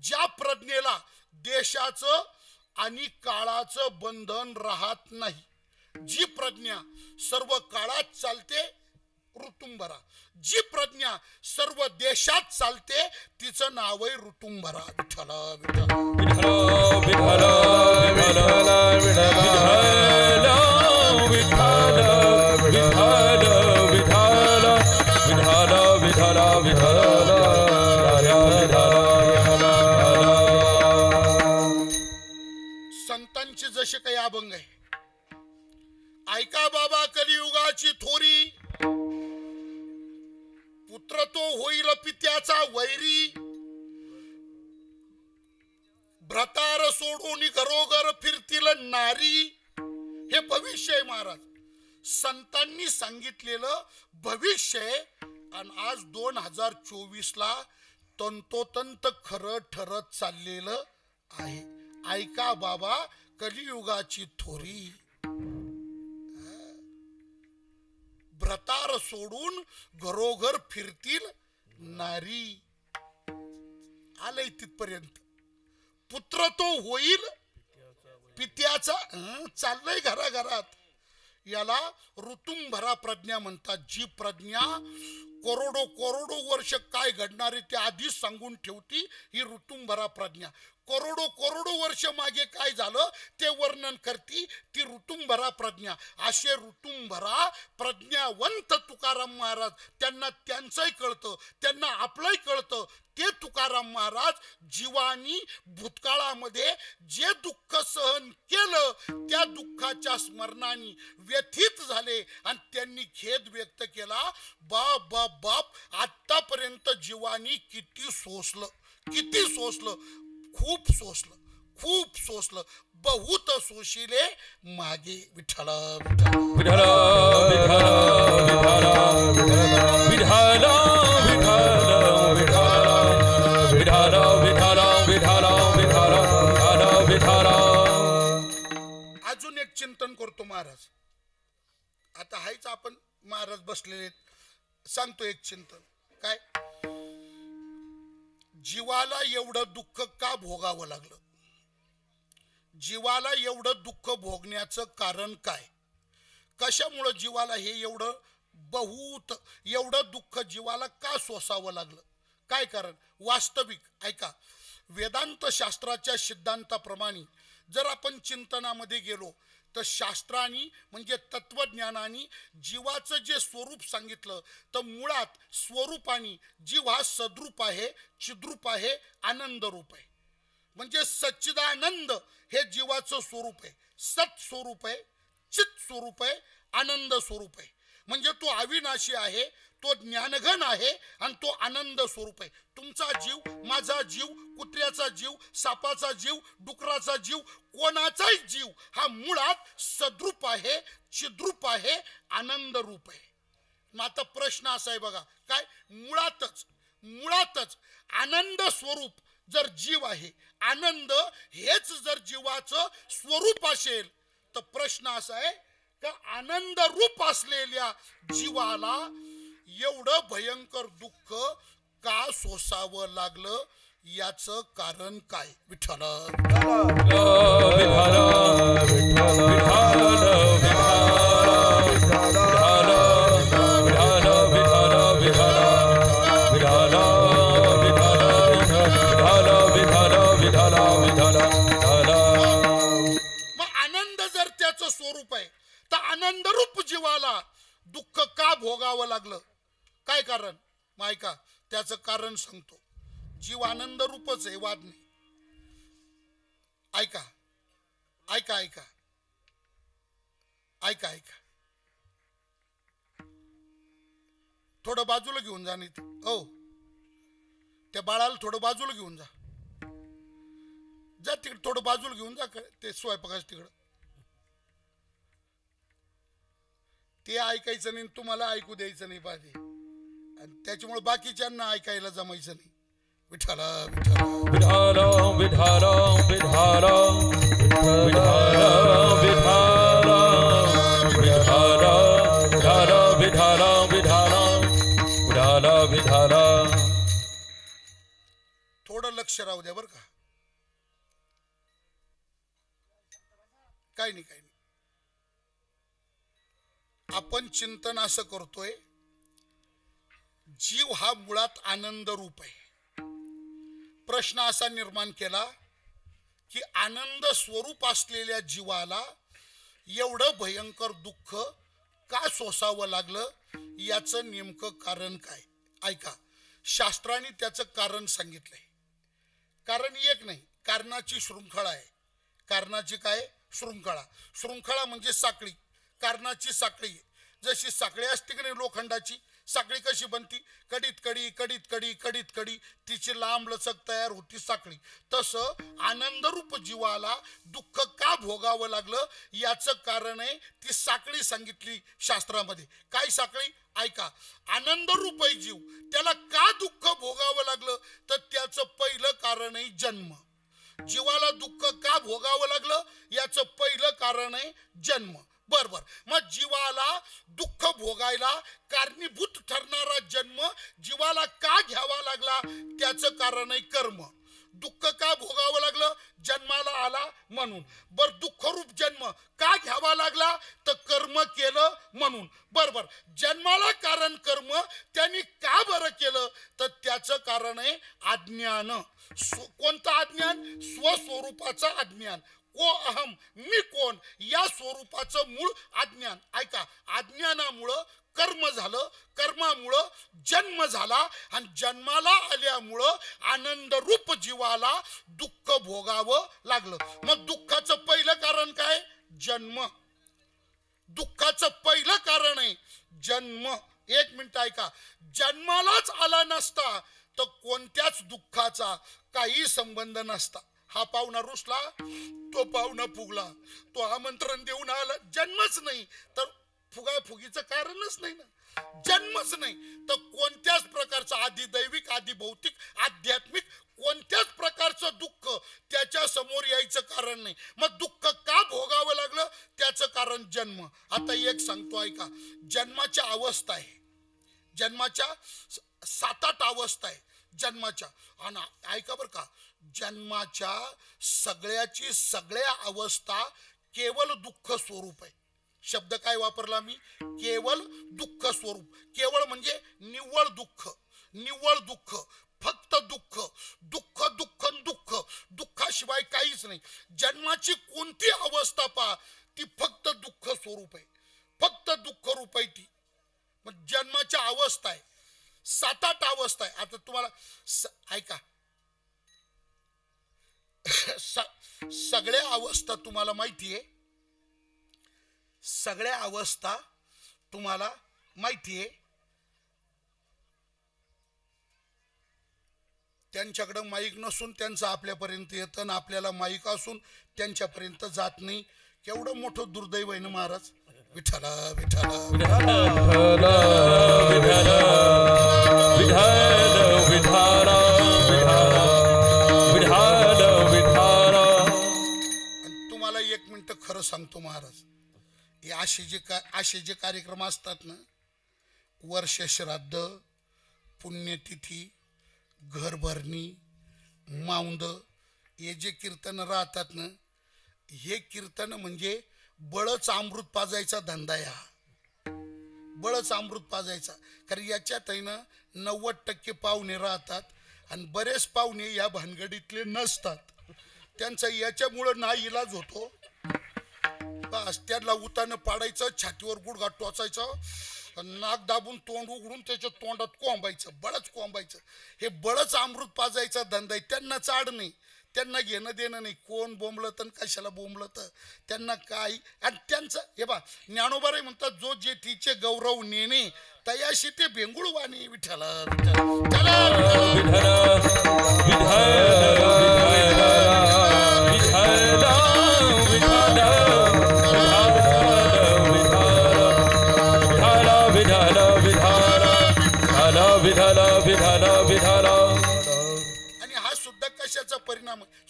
ज्या प्रज्ञेला देशाचं आणि काळाचं बंधन राहत नाही, जी प्रज्ञा सर्व काळात चालते ऋतुंभरा, जी प्रज्ञा सर्व देशात चालते तिचं नाव आहे ऋतुंभरा. विठ्ठल विठ्ठल संतांचे जसे काही अभंग आहे. ऐका बाबा कलियुगाची थोरी, पुत्र तो होईल पित्याचा वैरी, भ्रतार सोडून घरोघर फिरतील नारी. हे भविष्य आहे महाराज, संतांनी सांगितलेलं भविष्य आहे. आणि आज 2024 ला तंतोतंत खरं ठरत चाललेलं आहे. ऐका बाबा कलियुगाची थोरी, भ्रतार सोडून घरोघर फिरतील नारी. आलंय तिथपर्यंत. पुत्र तो होईल पित्याचा, चाललंय घराघरात. याला ऋतुंभरा प्रज्ञा म्हणतात. जी प्रज्ञा करोडो वर्ष काय घडणार आहे ते आधीच सांगून ठेवती, ही ऋतुंभरा प्रज्ञा. करोडो वर्ष मागे काय झालं ते वर्णन करती, ती ऋतुंभरा प्रज्ञा. असे ऋतुंभरा प्रज्ञावंत तुकाराम महाराज, त्यांना त्यांचंही कळतं, त्यांना आपलंही कळतं. ते तुकाराम महाराज जीवानी भूतकाळामध्ये जे दुःख सहन केलं त्या दुःखाच्या स्मरणाने व्यथित झाले आणि त्यांनी खेद व्यक्त केला. बाप बाप बाप, आतापर्यंत जीवानी किती सोसलं, खूप सोसलं, बहुत सोशिले मागे. विठ्ठल विठ्ठल अजून एक चिंतन करतो महाराज. आता हायच आपण महाराज बसलेले, सांगतो एक चिंतन. काय, जीवाला एवढं दुःख का भोगावं लागलं? जीवाला एवढं दुःख भोगण्याचं कारण काय? कशामुळे जीवाला हे एवढं दुःख जीवाला का सोसावं लागलं? काय कारण? वास्तविक ऐका, वेदांत शास्त्राच्या सिद्धांताप्रमाणे जर आपण चिंतनामध्ये गेलो तर शास्त्रांनी म्हणजे तत्वज्ञानाने जीवाचं जे स्वरूप सांगितलं, तर मुळात स्वरूपाने जीव हा सद्रूप आहे, चिद्रूप आहे, आनंद रूप आहे. म्हणजे सच्चिदानंद हे जीवाचं स्वरूप आहे, सत स्वरूप आहे, चित स्वरूप आहे, आनंद स्वरूप आहे. म्हणजे तो अविनाशी आहे, तो ज्ञानघन आहे आणि तो आनंद स्वरूप आहे. तुमचा जीव, माझा जीव, कुत्र्याचा जीव, सापाचा जीव, डुकराचा जीव, कोणाचाही जीव हा मुळात सद्रूप आहे, चिद्रूप आहे, आनंद रूप आहे. मग आता प्रश्न असा आहे बघा, काय, मुळातच आनंद स्वरूप जर जीव आहे, आनंद हेच जर जीवाचं स्वरूप असेल, तर प्रश्न असा आहे का आनंद रूप असलेल्या जीवाला एवढं भयंकर दुःख का सोसावं लागलं? याचं कारण काय? विठ्ठल मग आनंद जर त्याचं स्वरूप आहे तर आनंद रूप जीवाला दुःख का भोगावं लागलं? काय कारण? मग ऐका, त्याचं कारण सांगतो. जीव आनंद रूपच आहे, वाद नाही. ऐका ऐका ऐका ऐका ऐका थोडं बाजूला घेऊन जा. नाही हो, त्या बाळाला थोडं बाजूला घेऊन जा. तिकडे थोडं बाजूला घेऊन जा, ते स्वयंपाकाचं तिकडं. ते ऐकायचं नाही, तुम्हाला ऐकू द्यायचं नाही पाहिजे. आणि त्याच्यामुळे बाकीच्यांना ऐकायला जमायचं नाही. विठ्ठला विठ्ठला विठाला विठाला विठाला विठाला विठाला विठाला विठाला विठाला विठाला विठाला विठाला. थोडं लक्ष राहू द्या बरं का. काही नाही काही नाही. आपण चिंतन असं करतोय, जीव हा मुळात आनंद रूप आहे. प्रश्न असा निर्माण केला की आनंद स्वरूप असलेल्या जीवाला एवढं भयंकर दुःख का सोसावं लागलं, याचं नेमकं कारण काय. ऐका, शास्त्राने त्याचं कारण सांगितलंय. कारण एक नाही, कारणाची शृंखला आहे. कारणाची काय शृंखला. शृंखला म्हणजे साखळी. कारणाची साखळी. जशी साखळी असते की नाही लोखंडाची, साखळी कशी बनती, कडीत कडी कडीत कडी कडीत कडी, तिची लांब लचक तयार होती साखळी. तसं आनंदरूप जीवाला दुःख का भोगावं लागलं, याचं कारण आहे ती साखळी सांगितली शास्त्रामध्ये. काय साखळी ऐका. आनंदरूप आहे जीव, त्याला का दुःख भोगावं लागलं, तर त्याचं पहिलं कारण आहे जन्म. जीवाला दुःख का भोगावं लागलं, याचं पहिलं कारण आहे जन्म. बरोबर. मग जीवाला दुःख भोगायला कारणीभूत ठरणारा जन्म जीवाला का घ्यावा लागला, त्याचं कारण आहे कर्म. दुःख का भोगावं लागलं, जन्माला आला म्हणून. बर, दुःखरूप जन्म का घ्यावा लागला, तर कर्म केलं म्हणून. बरोबर. जन्माला कारण कर्म, त्यांनी का बरं केलं, तर त्याचं कारण आहे अज्ञान. कोणतं अज्ञान, स्वस्वरूपाचं अज्ञान. को अहम, मी कोण, या स्वरूपाचं मूळ अज्ञान. ऐका, अज्ञानामुळं कर्म झालं, कर्मामुळं जन्म झाला, आणि जन्माला आल्यामुळं आनंदरूप जीवाला दुःख भोगावं लागलं. मग दुःखाचं पहिलं कारण काय, जन्म. दुःखाचं पहिलं कारण आहे जन्म. एक मिनिट ऐका, जन्मालाच आला नसता तर कोणत्याच दुःखाचा काही संबंध नसता. हा पाहुणा रुसला, तो पाहुणा फुगला, तो आमंत्रण देऊन आला, जन्मच नाही तर फुगाफुगीचं कारणच नाही ना. जन्मच नाही तर कोणत्याच प्रकारचं आधी दैविक, आधी भौतिक, आध्यात्मिक कोणत्याच प्रकारचं दुःख त्याच्या समोर यायचं कारण नाही. मग दुःख का भोगावं लागलं, त्याचं कारण जन्म. आता एक सांगतो ऐका, जन्माच्या अवस्था आहे, जन्माच्या 7-8 अवस्था आहे जन्माच्या. आणि ऐका बरं का, जन्माच्या सगळ्या अवस्था केवळ दुःख स्वरूप आहे. शब्द काय वापरला मी, केवळ दुःख स्वरूप. केवळ म्हणजे निव्वळ दुःख, निव्वळ दुःख, फक्त दुःख, दुःख दुःख दुःख, दुःखाशिवाय काहीच नाही. जन्माची कोणती अवस्था पहा, ती फक्त दुःख स्वरूप आहे, फक्त दुःख रूप आहे ती. मग जन्माच्या अवस्था आहे 7-8 अवस्था आहे. आता तुम्हाला ऐका, सगळ्या अवस्था तुम्हाला माहिती आहे, सगळ्या अवस्था तुम्हाला माहिती आहे. त्यांच्याकडे माईक नसून त्यांचं आपल्यापर्यंत येतं, आणि आपल्याला माईक असून त्यांच्यापर्यंत जात नाही. केवढं मोठं दुर्दैव आहे ना महाराज. विठ्ठला विठ्ठला विठ्ठला विठ्ठला विठ्ठला विठ्ठला. तुम्हाला एक मिनिट खरं सांगतो महाराज, हे असे जे कार्यक्रम असतात ना, वर्ष श्राद्ध, पुण्यतिथी, घरभरणी, माऊंद, हे जे कीर्तन राहतात ना, हे कीर्तन म्हणजे बळच अमृत पाजायचा धंदा आहे हा. बळच अमृत पाजायचा. कारण याच्यात आहे ना 90% पाहुणे राहतात, आणि बरेच पाहुणे या भानगडीतले नसतात. त्यांचा याच्यामुळं ना इलाज होतो. बस त्याला उतानं पाडायचं, छातीवर गुडघा टोचायचं, नाक दाबून तोंड उघडून त्याच्या तोंडात कोंबायचं, बळच कोंबायचं. हे बळच अमृत पाजायचा धंदा आहे. त्यांना चाड नाही, त्यांना घेणं देणं नाही, कोण बोंबलं तर कशाला बोंबलं तर त्यांना काही. आणि त्यांचं हे बा, ज्ञानोबाराय म्हणतात, जो जे तिचे गौरव नेणे तयाशी ते भेंगुळ वाणी. विठ्ठला विठ्ठला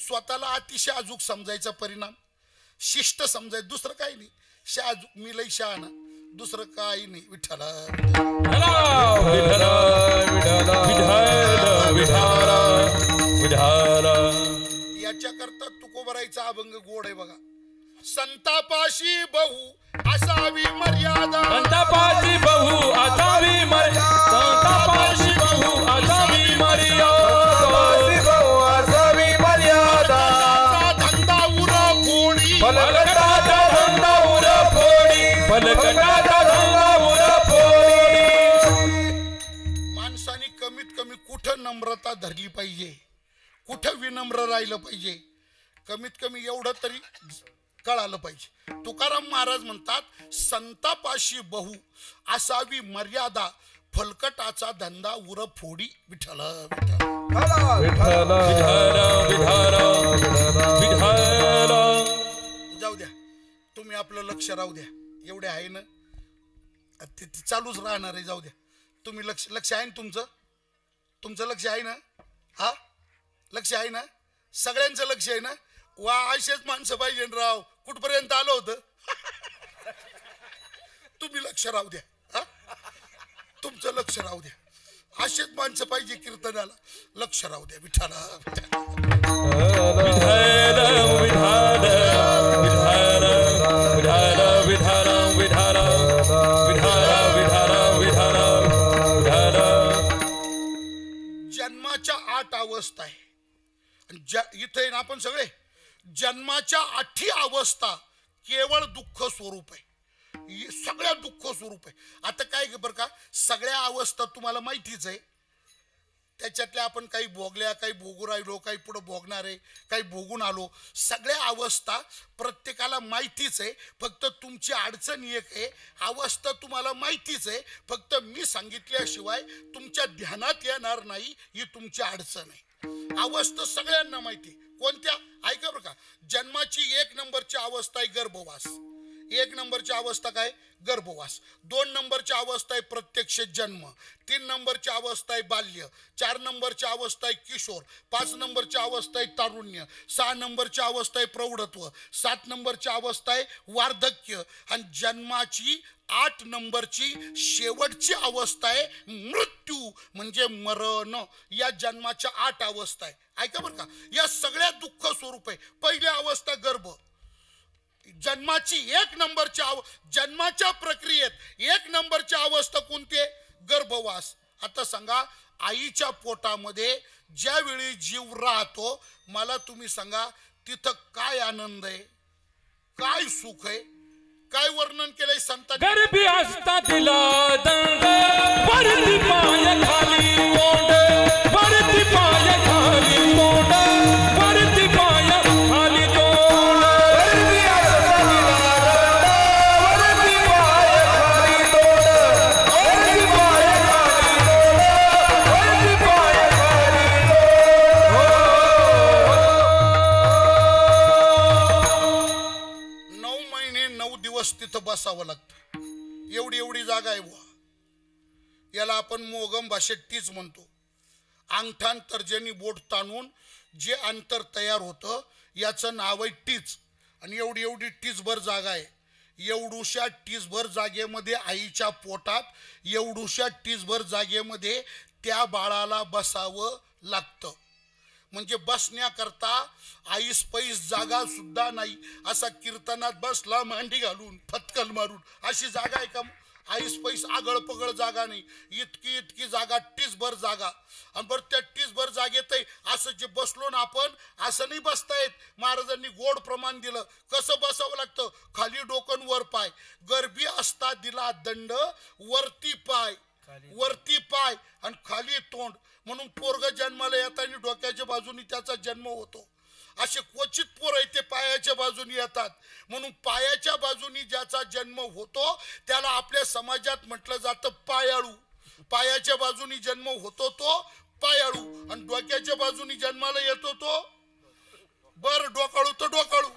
स्वतःला अतिशय अजूक समजायचा परिणाम, शिष्ट समजायचं, दुसरं काही नाही. अजूक मी लई शहाणा, दुसरं काही नाही. विठ्ठला याच्याकरता तुकोबराईचा अभंग गोड आहे बघा. संतापाशी बहु असावी मर्यादा, संतापाशी बहु असावी मर्यादा, संतापाशी बहु असावी मर्यादा, धंदा उरा फोडी, फलकटाचा धंदा उरा फोडी, फलकटाचा धंदा उरा फोडी. माणसाने कमीत कमी कुठं नम्रता धरली पाहिजे, कुठं विनम्र राहिलं पाहिजे, कमीत कमी एवढं तरी कळालं पाहिजे. तुकाराम महाराज म्हणतात संतापाशी बहु असावी मर्यादा, फलकटाचा धंदा उर फोडी. विठ्ठल जाऊ द्या, तुम्ही आपलं लक्ष राहू द्या. एवढे आहे ना, ते चालूच राहणार आहे. जाऊ द्या, तुम्ही लक्ष आहे ना तुमचं, तुमचं लक्ष आहे ना? हा, लक्ष आहे ना? सगळ्यांचं लक्ष आहे ना? वा, असेच माणसं पाहिजे राव. कुठपर्यंत आलं होतं? तुम्ही लक्ष राहू द्या, हा, तुमचं लक्ष राहू द्या. असेच माणसं पाहिजे कीर्तनाला. लक्ष राहू द्या. विठाला जन्माच्या 8 अवस्था आहे. इथे ना आपण सगळे जन्माच्या 8 अवस्था केवळ दुःख स्वरूप आहे. सगळ्या दुःख स्वरूप आहे. आता काय बरं का, सगळ्या अवस्था तुम्हाला माहितीच आहे. त्याच्यातल्या आपण काही भोगल्या, काही भोगू राहिलो, काही पुढे भोगणार आहे, काही भोगून आलो. सगळ्या अवस्था प्रत्येकाला माहितीच आहे. फक्त तुमची अडचण एक आहे, अवस्था तुम्हाला माहितीच आहे, फक्त मी सांगितल्याशिवाय तुमच्या ध्यानात येणार नाही, ही तुमची अडचण आहे. अवस्था सगळ्यांना माहिती. कोणत्या? ऐका बरं का, जन्माची 1 नंबरची अवस्था आहे गर्भवास. 1 नंबरची अवस्था काय? गर्भवास. 2 नंबरची अवस्था आहे प्रत्यक्ष जन्म. 3 नंबरची अवस्था आहे बाल्य. 4 नंबरची अवस्था आहे किशोर. 5 नंबरची अवस्था आहे तारुण्य. 6 नंबरची अवस्था आहे प्रौढत्व. 7 नंबरची अवस्था आहे वार्धक्य. आणि जन्माची 8 नंबरची शेवटची अवस्था आहे मृत्यू, म्हणजे मरण. या जन्माच्या 8 अवस्था आहे. ऐका बरं का, या सगळ्या दुःख स्वरूप आहे. पहिली अवस्था गर्भ. जन्माची 1 नंबरची जन्माच्या प्रक्रियेत 1 नंबरची अवस्था कोणती आहे? गर्भवास. आता सांगा, आईच्या पोटामध्ये ज्यावेळी जीव राहतो, मला तुम्ही सांगा तिथं काय आनंद आहे, काय सुख आहे, काय वर्णन केलंय संतांनी? गर्भी असता तिला दंड, वरती पाय खाली तोंड, वरती पाय खाली तोंड, वरती पाय खाली तोंड. गर्भी असता तिला दंड, वरती पाय खाली तोंड, वरती पाय खाली तोंड, वरती पाय खाली तोंड. 9 महिने 9 दिवस तिथं बसावं लागतं. एवढी जागा आहे बुवा. याला आपण मोगम भाषेत टीच म्हणतो. अंगठान तर्जनी बोट ताणून जे अंतर तयार होतं याचं नाव आहे टीच. आणि एवढी टीचभर जागा आहे. एवढूशा टीचभर जागेमध्ये आईच्या पोटात, एवढूशा टीचभर जागेमध्ये त्या बाळाला बसावं लागतं. म्हणजे बसण्याकरता आईस पैस जागा सुद्धा नाही. असा कीर्तनात बसला मांडी घालून फटकल मारून, अशी जागा आहे का? आईस पैस आगळ पगळ जागा नाही. इतकी जागा, टीचभर जागा. आणि बरं त्या टीचभर जागेत असं जे बसलो ना आपण, असं नाही बसता येत. महाराजांनी गोड प्रमाण दिलं. कसं बसावं लागतं? खाली डोकं वर पाय. गर्भी असता दिला दंड, वरती पाय, वरती पाय आणि खाली तोंड. म्हणून पोरग जन्माला येताना डोक्याच्या बाजूनी त्याचा जन्म होतो. असे क्वचित पोर आहे ते पायाच्या बाजूनी येतात. म्हणून पायाच्या बाजूनी ज्याचा जन्म होतो त्याला आपल्या समाजात म्हटलं जातं पायाळू. पायाच्या बाजूनी जन्म होतो तो पायाळू, आणि डोक्याच्या बाजूनी जन्माला येतो तो बर डोकाळू. तो डोकाळू,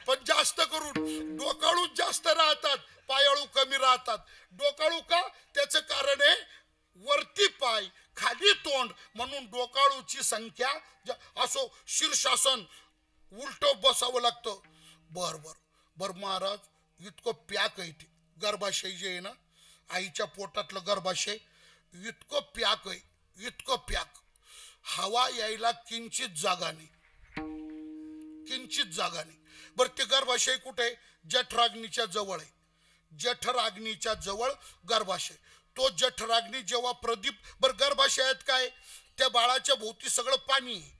पण जास्त करून डोकाळू जास्त राहतात, पायाळू कमी राहतात. डोकाळू का? त्याचं कारण आहे वरती पाय खाली तोंड. म्हणून डोकाळूची संख्या असो शीर्षासन उलट बसावं लागतं. बर बर बर महाराज इतकं पॅक आहे ते गर्भाशय जे आहे ना आईच्या पोटातलं गर्भाशय इतकं पॅक आहे इतकं पॅक हवा यायला किंचित जागा नाही किंचित जागा नाही. बर ते गर्भाशय कुठे जठराग्नीच्या जवळ आहे. जठराग्नीच्या जवळ गर्भाशय. तो जठराग्नी जेव्हा प्रदीप बर गर्भाशयात काय त्या बाळाच्या भोवती सगळं पाणी आहे.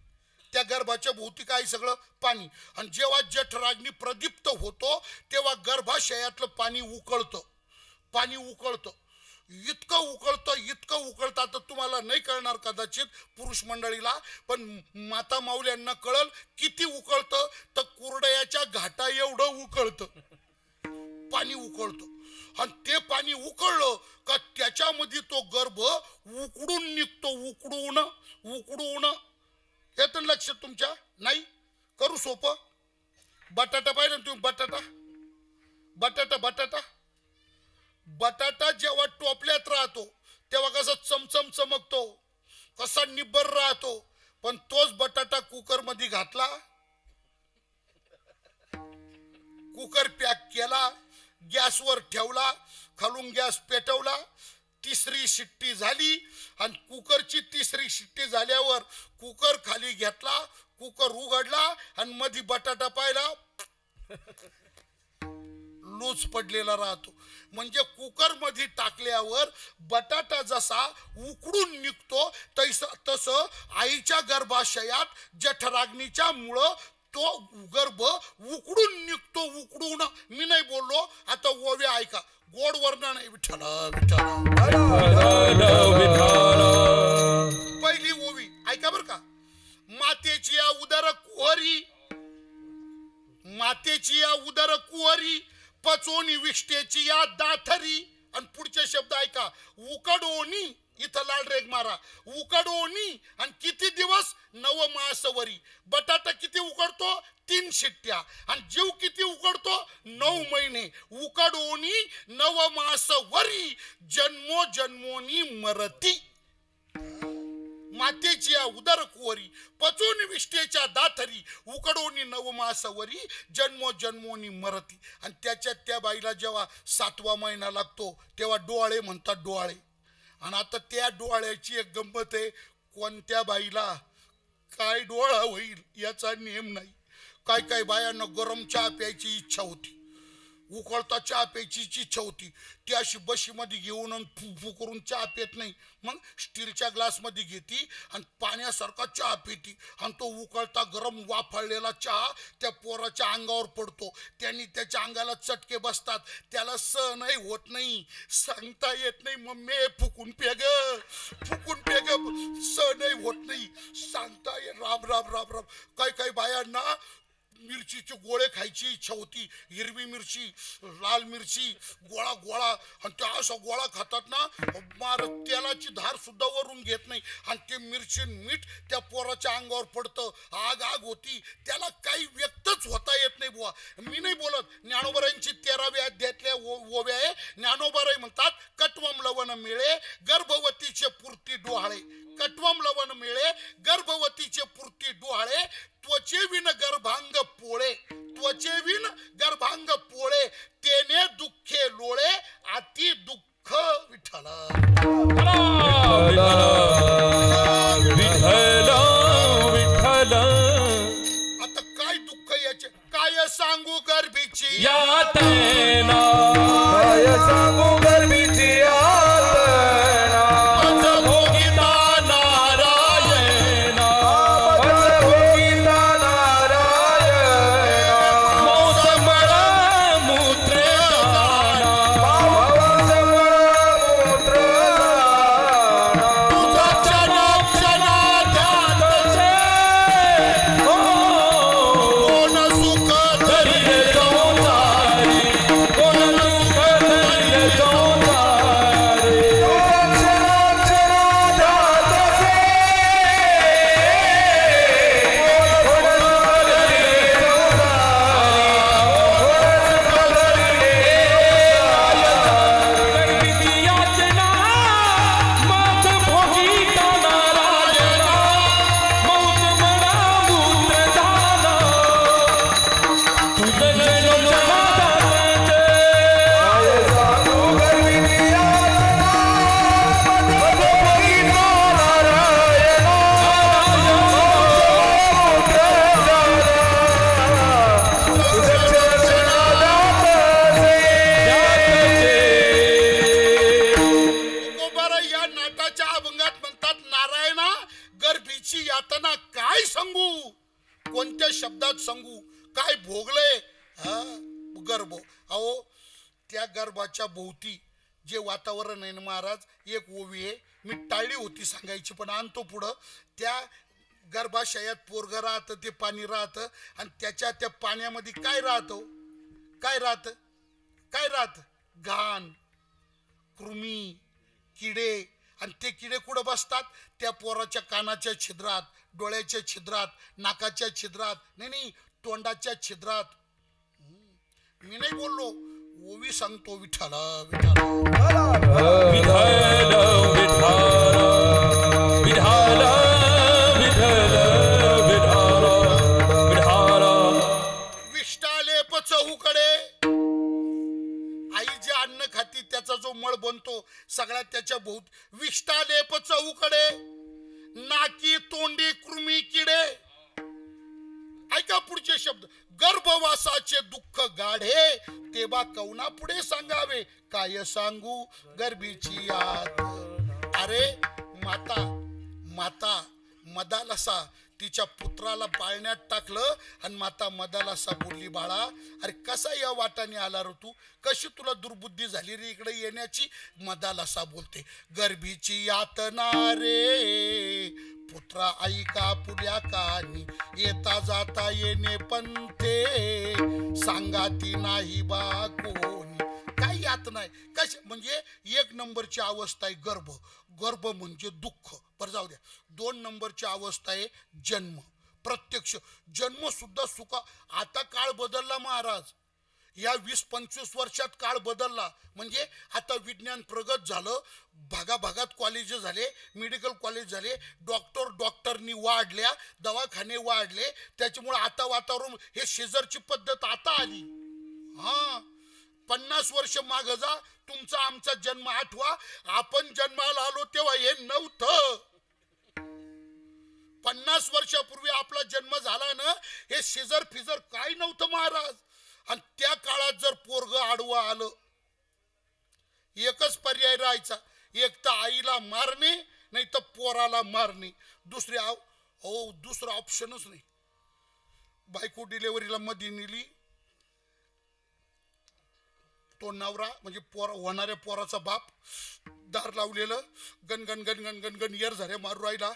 त्या गर्भाच्या भोवती काय सगळं पाणी आणि जेव्हा जठराग्नी प्रदीप्त होतो तेव्हा गर्भाशयातलं पाणी उकळतं. पाणी उकळतं इतकं उकळतं तर तुम्हाला नाही कळणार कदाचित पुरुष मंडळीला पण माता माऊल्यांना कळल किती उकळतं तर कुरडयाच्या घाटा एवढं उकळतं पाणी उकळतं आणि ते पाणी उकळलं का त्याच्यामध्ये तो गर्भ उकडून निघतो. उकडून येतं लक्ष तुमच्या नाही करू सोपं. बटाटा पाहिलं ना तुम्ही बटाटा जेव्हा टोपल्यात राहतो तेव्हा कसा चमचम चमकतो कसा निब्बर राहतो पण तोच बटाटा कुकर मध्ये घातला कुकर पॅक केला गॅसवर ठेवला खालून गॅस पेटवला तिसरी शिट्टी झाली आणि कुकरची तिसरी शिट्टी झाल्यावर कुकर खाली घेतला कुकर उघडला आणि मध्ये बटाटा पाहिला लूज पडलेला राहतो. म्हणजे कुकर मध्ये टाकल्यावर बटाटा जसा उकडून निघतो तसं आईच्या गर्भाशयात जठराग्नीच्या मुळे तो गर्भ उकडून निघतो. उकडून मी नाही बोललो आता ओव्या ऐका गोड वर्णन आहे. विठ्ठला पहिली ओवी ऐका बर का. मातेची या उदर कुहरी पचोनी विष्टेची या दाथरी आणि पुढचे शब्द ऐका उकडोनी इथं लाल रेग मारा उकडोनी आणि किती दिवस 9 मासवरी. बटाटा किती उकडतो 3 शिट्ट्या आणि जीव किती उकडतो 9 महिने. उकडोनी 9 मासवरी जन्मोजन्मोनी मरती. मातेची उदर कुवरी पचून विष्टेच्या दाथरी उकडोनी 9 मासवरी जन्मोजन्मोनी मरती. आणि त्याच्यात त्या बाईला जेव्हा 7वा महिना लागतो तेव्हा डोळे म्हणतात डोळे. आणि आता त्या डोळ्याची एक गंमत आहे कोणत्या बाईला काय डोळा होईल याचा नियम नाही. काय बायांना गरम चहा प्यायची इच्छा होती उकळता चहा प्यायची इच्छा होती ती अशी बशीमध्ये घेऊन फू करून चहा पित नाही मग स्टीलच्या ग्लासमध्ये घेती आणि पाण्यासारखा चहा पिती आणि तो उकळता गरम वाफळलेला चहा त्या पोराच्या अंगावर पडतो. त्यांनी त्याच्या अंगाला चटके बसतात त्याला सहनही होत नाही सांगता येत नाही मम्मी फुकून पेग सहनही होत नाही सांगता ये राम राम राम राम. काही बायांना मिरचीचे गोळे खायची इच्छा होती हिरवी मिरची लाल मिरची गोळा आणि त्या असा गोळा खातात ना मार तेलाची धार सुद्धा वरून घेत नाही आणि ते मिरची मीठ त्या पोराच्या अंगावर पडतं आग होती त्याला काही व्यक्तच होता येत नाही बुवा. मी नाही बोलत ज्ञानोबारायांची 13व्या अध्यायातल्या ओव्या आहे. ज्ञानोबाराय म्हणतात कट्वम लवण मिळे गर्भवतीचे पुरती डोहाळे. कट्वम लवण मिळे गर्भवतीचे पुरती डोहाळे त्वचेविन गर्भांग पोळे तेने दुःखे लोळे अति दुःख. विठ्ठला आता काय दुःख याचे काय सांगू गर्भीची यातना काय सांगू गर्भीची सांगू काय भोगलंय हा गर्भ. अहो त्या गर्भाच्या भोवती जे वातावरण आहे ना महाराज, एक ओवी आहे, मी टाळली होती सांगायची पण आणतो पुढं. त्या गर्भाशयात पोरग राहतं, ते पाणी राहतं आणि त्या पाण्यामध्ये काय राहतं, काय राहतं, काय राहतं, घाण, कृमी, किडे. आणि ते किडे कुठं बसतात, त्या पोराच्या कानाच्या छिद्रात, डोळ्याच्या छिद्रात, नाकाच्या छिद्रात, नाही तोंडाच्या छिद्रात. मी नाही बोललो, ओवी सांगतो. विठ्ठल विष्टालेप चहूकडे. आई जे अन्न खाती त्याचा जो मळ बनतो सगळ्यात त्याच्या भोवत. विष्टालेप चहूकडे, नाकी तोंडी कृमी किडे. ऐका पुढचे शब्द. गर्भवासाचे दुःख गाढे, तेव्हा कवना पुढे सांगावे, काय सांगू गर्भीची यात. अरे माता मदालसा तिच्या पुत्राला पाळण्यात टाकलं आणि माता मदालसा बोलली, बाळा अरे कसा या वाटाने आला रे तू, कशी तुला दुर्बुद्धी झाली रे इकडे येण्याची. मदालसा बोलते, गर्भीची यातना रे पुत्रा ऐका पुढ्या कानी, येता जाता येणे पंथे सांगाती नाही बा कोणी. काही यात नाही कश म्हणजे एक नंबरची अवस्था आहे गर्भ. गर्भ म्हणजे दुःख. बरं जाऊ द्या. 2 नंबरची अवस्था आहे जन्म. प्रत्यक्ष जन्म सुद्धा सुखा. आता काळ बदलला महाराज, या 20-25 वर्षात काळ बदलला. म्हणजे आता विज्ञान प्रगत झालं, भागाभागात कॉलेज झाले, मेडिकल कॉलेज झाले, डॉक्टरनी वाढल्या, दवाखाने वाढले. त्याच्यामुळे आता वातावरण हे शेजारची पद्धत आता आली. हा 50 वर्ष माग जा, तुमचा आमचा जन्म आठवा. आपण जन्माला आलो तेव्हा हे नव्हतं. 50 वर्षापूर्वी आपला जन्म झाला ना, हे शेजार फिजर काय नव्हतं महाराज. आणि त्या काळात जर पोरग आडवं आलं, एकच पर्याय राहायचा, एक तर आईला मारणे नाही तर पोराला मारणे. दुसरा ऑप्शनच नाही. बायको डिलेव्हरीला मध्ये नेली, तो नवरा म्हणजे होणाऱ्या पोराचा बाप दार लावलेलं, गणगण गणगण गणगण येर झाले मारू राहिला,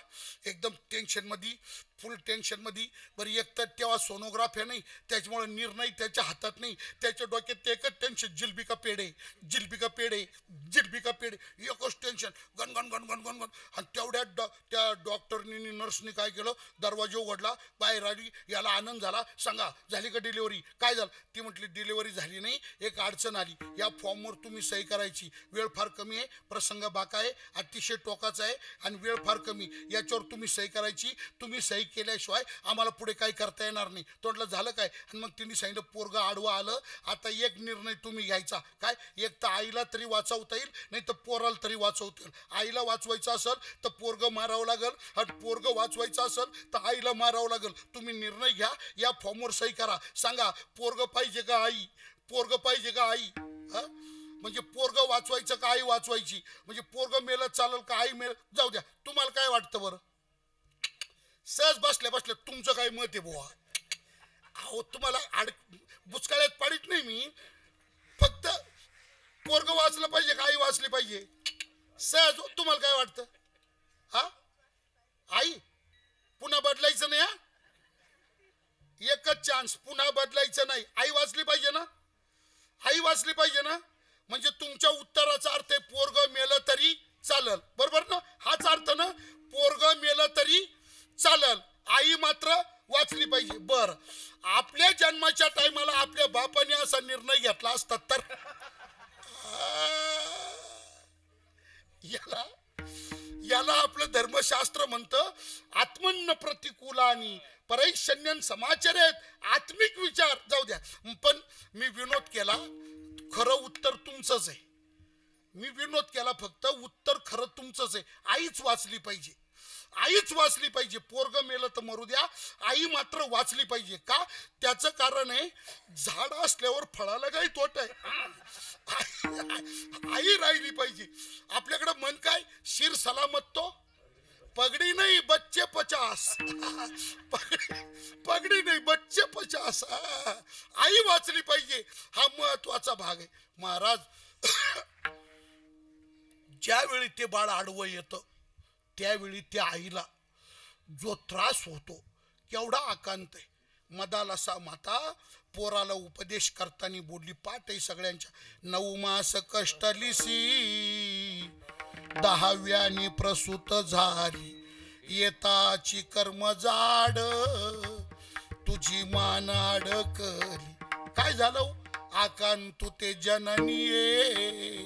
एकदम टेन्शन मध्ये, फुल टेन्शन मध्ये. बरं एक तर तेव्हा सोनोग्राफी नाही, त्याच्यामुळे निर्णय त्याच्या हातात नाही. त्याच्या डोक्यात एकच टेन्शन, जिलबी का पेढे, जिलबी का पेढे, जिलबी का पेढे, एकच टेन्शन, गणगण गणगण गणगण. आणि तेवढ्यात त्या डॉक्टरनी नर्सनी काय केलं, दरवाजा उघडला, बाहेर आली. याला आनंद झाला, सांगा झाली का डिलिव्हरी, काय झालं. ती म्हटली डिलिव्हरी झाली नाही, एक अडचण आली, या फॉर्मवर तुम्ही सही करायची, वेळ फार कमी आहे, प्रसंग बाका आहे, अतिशय टोकाचा आहे आणि वेळ फार कमी, याच्यावर तुम्ही सही करायची. तुम्ही सही केल्याशिवाय आम्हाला पुढे काही करता येणार नाही. तोंडलं झालं काय. आणि मग तिने सांगितलं पोरगा आडवा आलं, आता एक निर्णय तुम्ही घ्यायचा, काय, एक तर आईला तरी वाचवता येईल नाही तर पोराला तरी वाचवता येईल. आईला वाचवायचं असेल तर पोरग मारावं लागेल, आणि पोरग वाचवायचं असेल तर आईला मारावं लागेल. तुम्ही निर्णय घ्या, या फॉर्मवर सही करा, सांगा पोरग पाहिजे का आई, पोरग पाहिजे का आई. म्हणजे पोरग वाचवायचं का आई वाचवायची, म्हणजे पोरग मेलं चालेल का आई मेल, जाऊ द्या. तुम्हाला काय वाटतं बरं, सहज बसल्या बसल्या तुमचं काय मत आहे बुवा. अहो तुम्हाला बुचकाळ्यात पाडीत नाही मी, फक्त पोरग वाचलं पाहिजे का आई वाचली पाहिजे, सहज. तुम्हाला काय वाटतं. हा आई पुन्हा बदलायचं नाही. हा एकच चान्स, पुन्हा बदलायचं नाही. आई वाचली पाहिजे ना, आई वाचली पाहिजे ना. म्हणजे तुमच्या उत्तराचा अर्थ आहे पोरग मेलं तरी चालल, बरोबर ना. हाच अर्थ ना, पोरग मेलं तरी चालल, आई मात्र वाचली पाहिजे. बर, आपल्या जन्माच्या टायमाला आपल्या बापाने असा निर्णय घेतला असता तर याला आपलं धर्मशास्त्र म्हणतं आत्मन्न प्रतिकूलानी परैषण्यन समाचरेत. आत्मिक विचार जाऊ द्या, पण मी विनोद केला, खरं उत्तर तुमचंच आहे. मी विनोद केला, फक्त उत्तर खरं तुमचंच आहे. आईच वाचली पाहिजे, आईच वाचली पाहिजे. पोरग मेलं तर मरू द्या, आई मात्र वाचली पाहिजे. का, त्याचं कारण आहे झाड असल्यावर फळाला काही तोट आहे. आई राहिली पाहिजे. आपल्याकडे म्हण काय, शिर सलामत तो पगड़ी नहीं बच्चे 50 पगडी नाही बच्चे 50 आई वाचली पाहिजे हा महत्वाचा भाग आहे महाराज. ज्यावेळी ते बाळ आडवं येतं त्यावेळी त्या आईला जो त्रास होतो केवढा आकांत आहे. मदालसा माता पोराला उपदेश करताना बोलली पाठ आहे सगळ्यांच्या. 9 मास कष्टलिसी 10व्यानी प्रसूत झाली येताची कर्म जाड तुझी मान अडकली. काय झालं आकांतु ते जननीये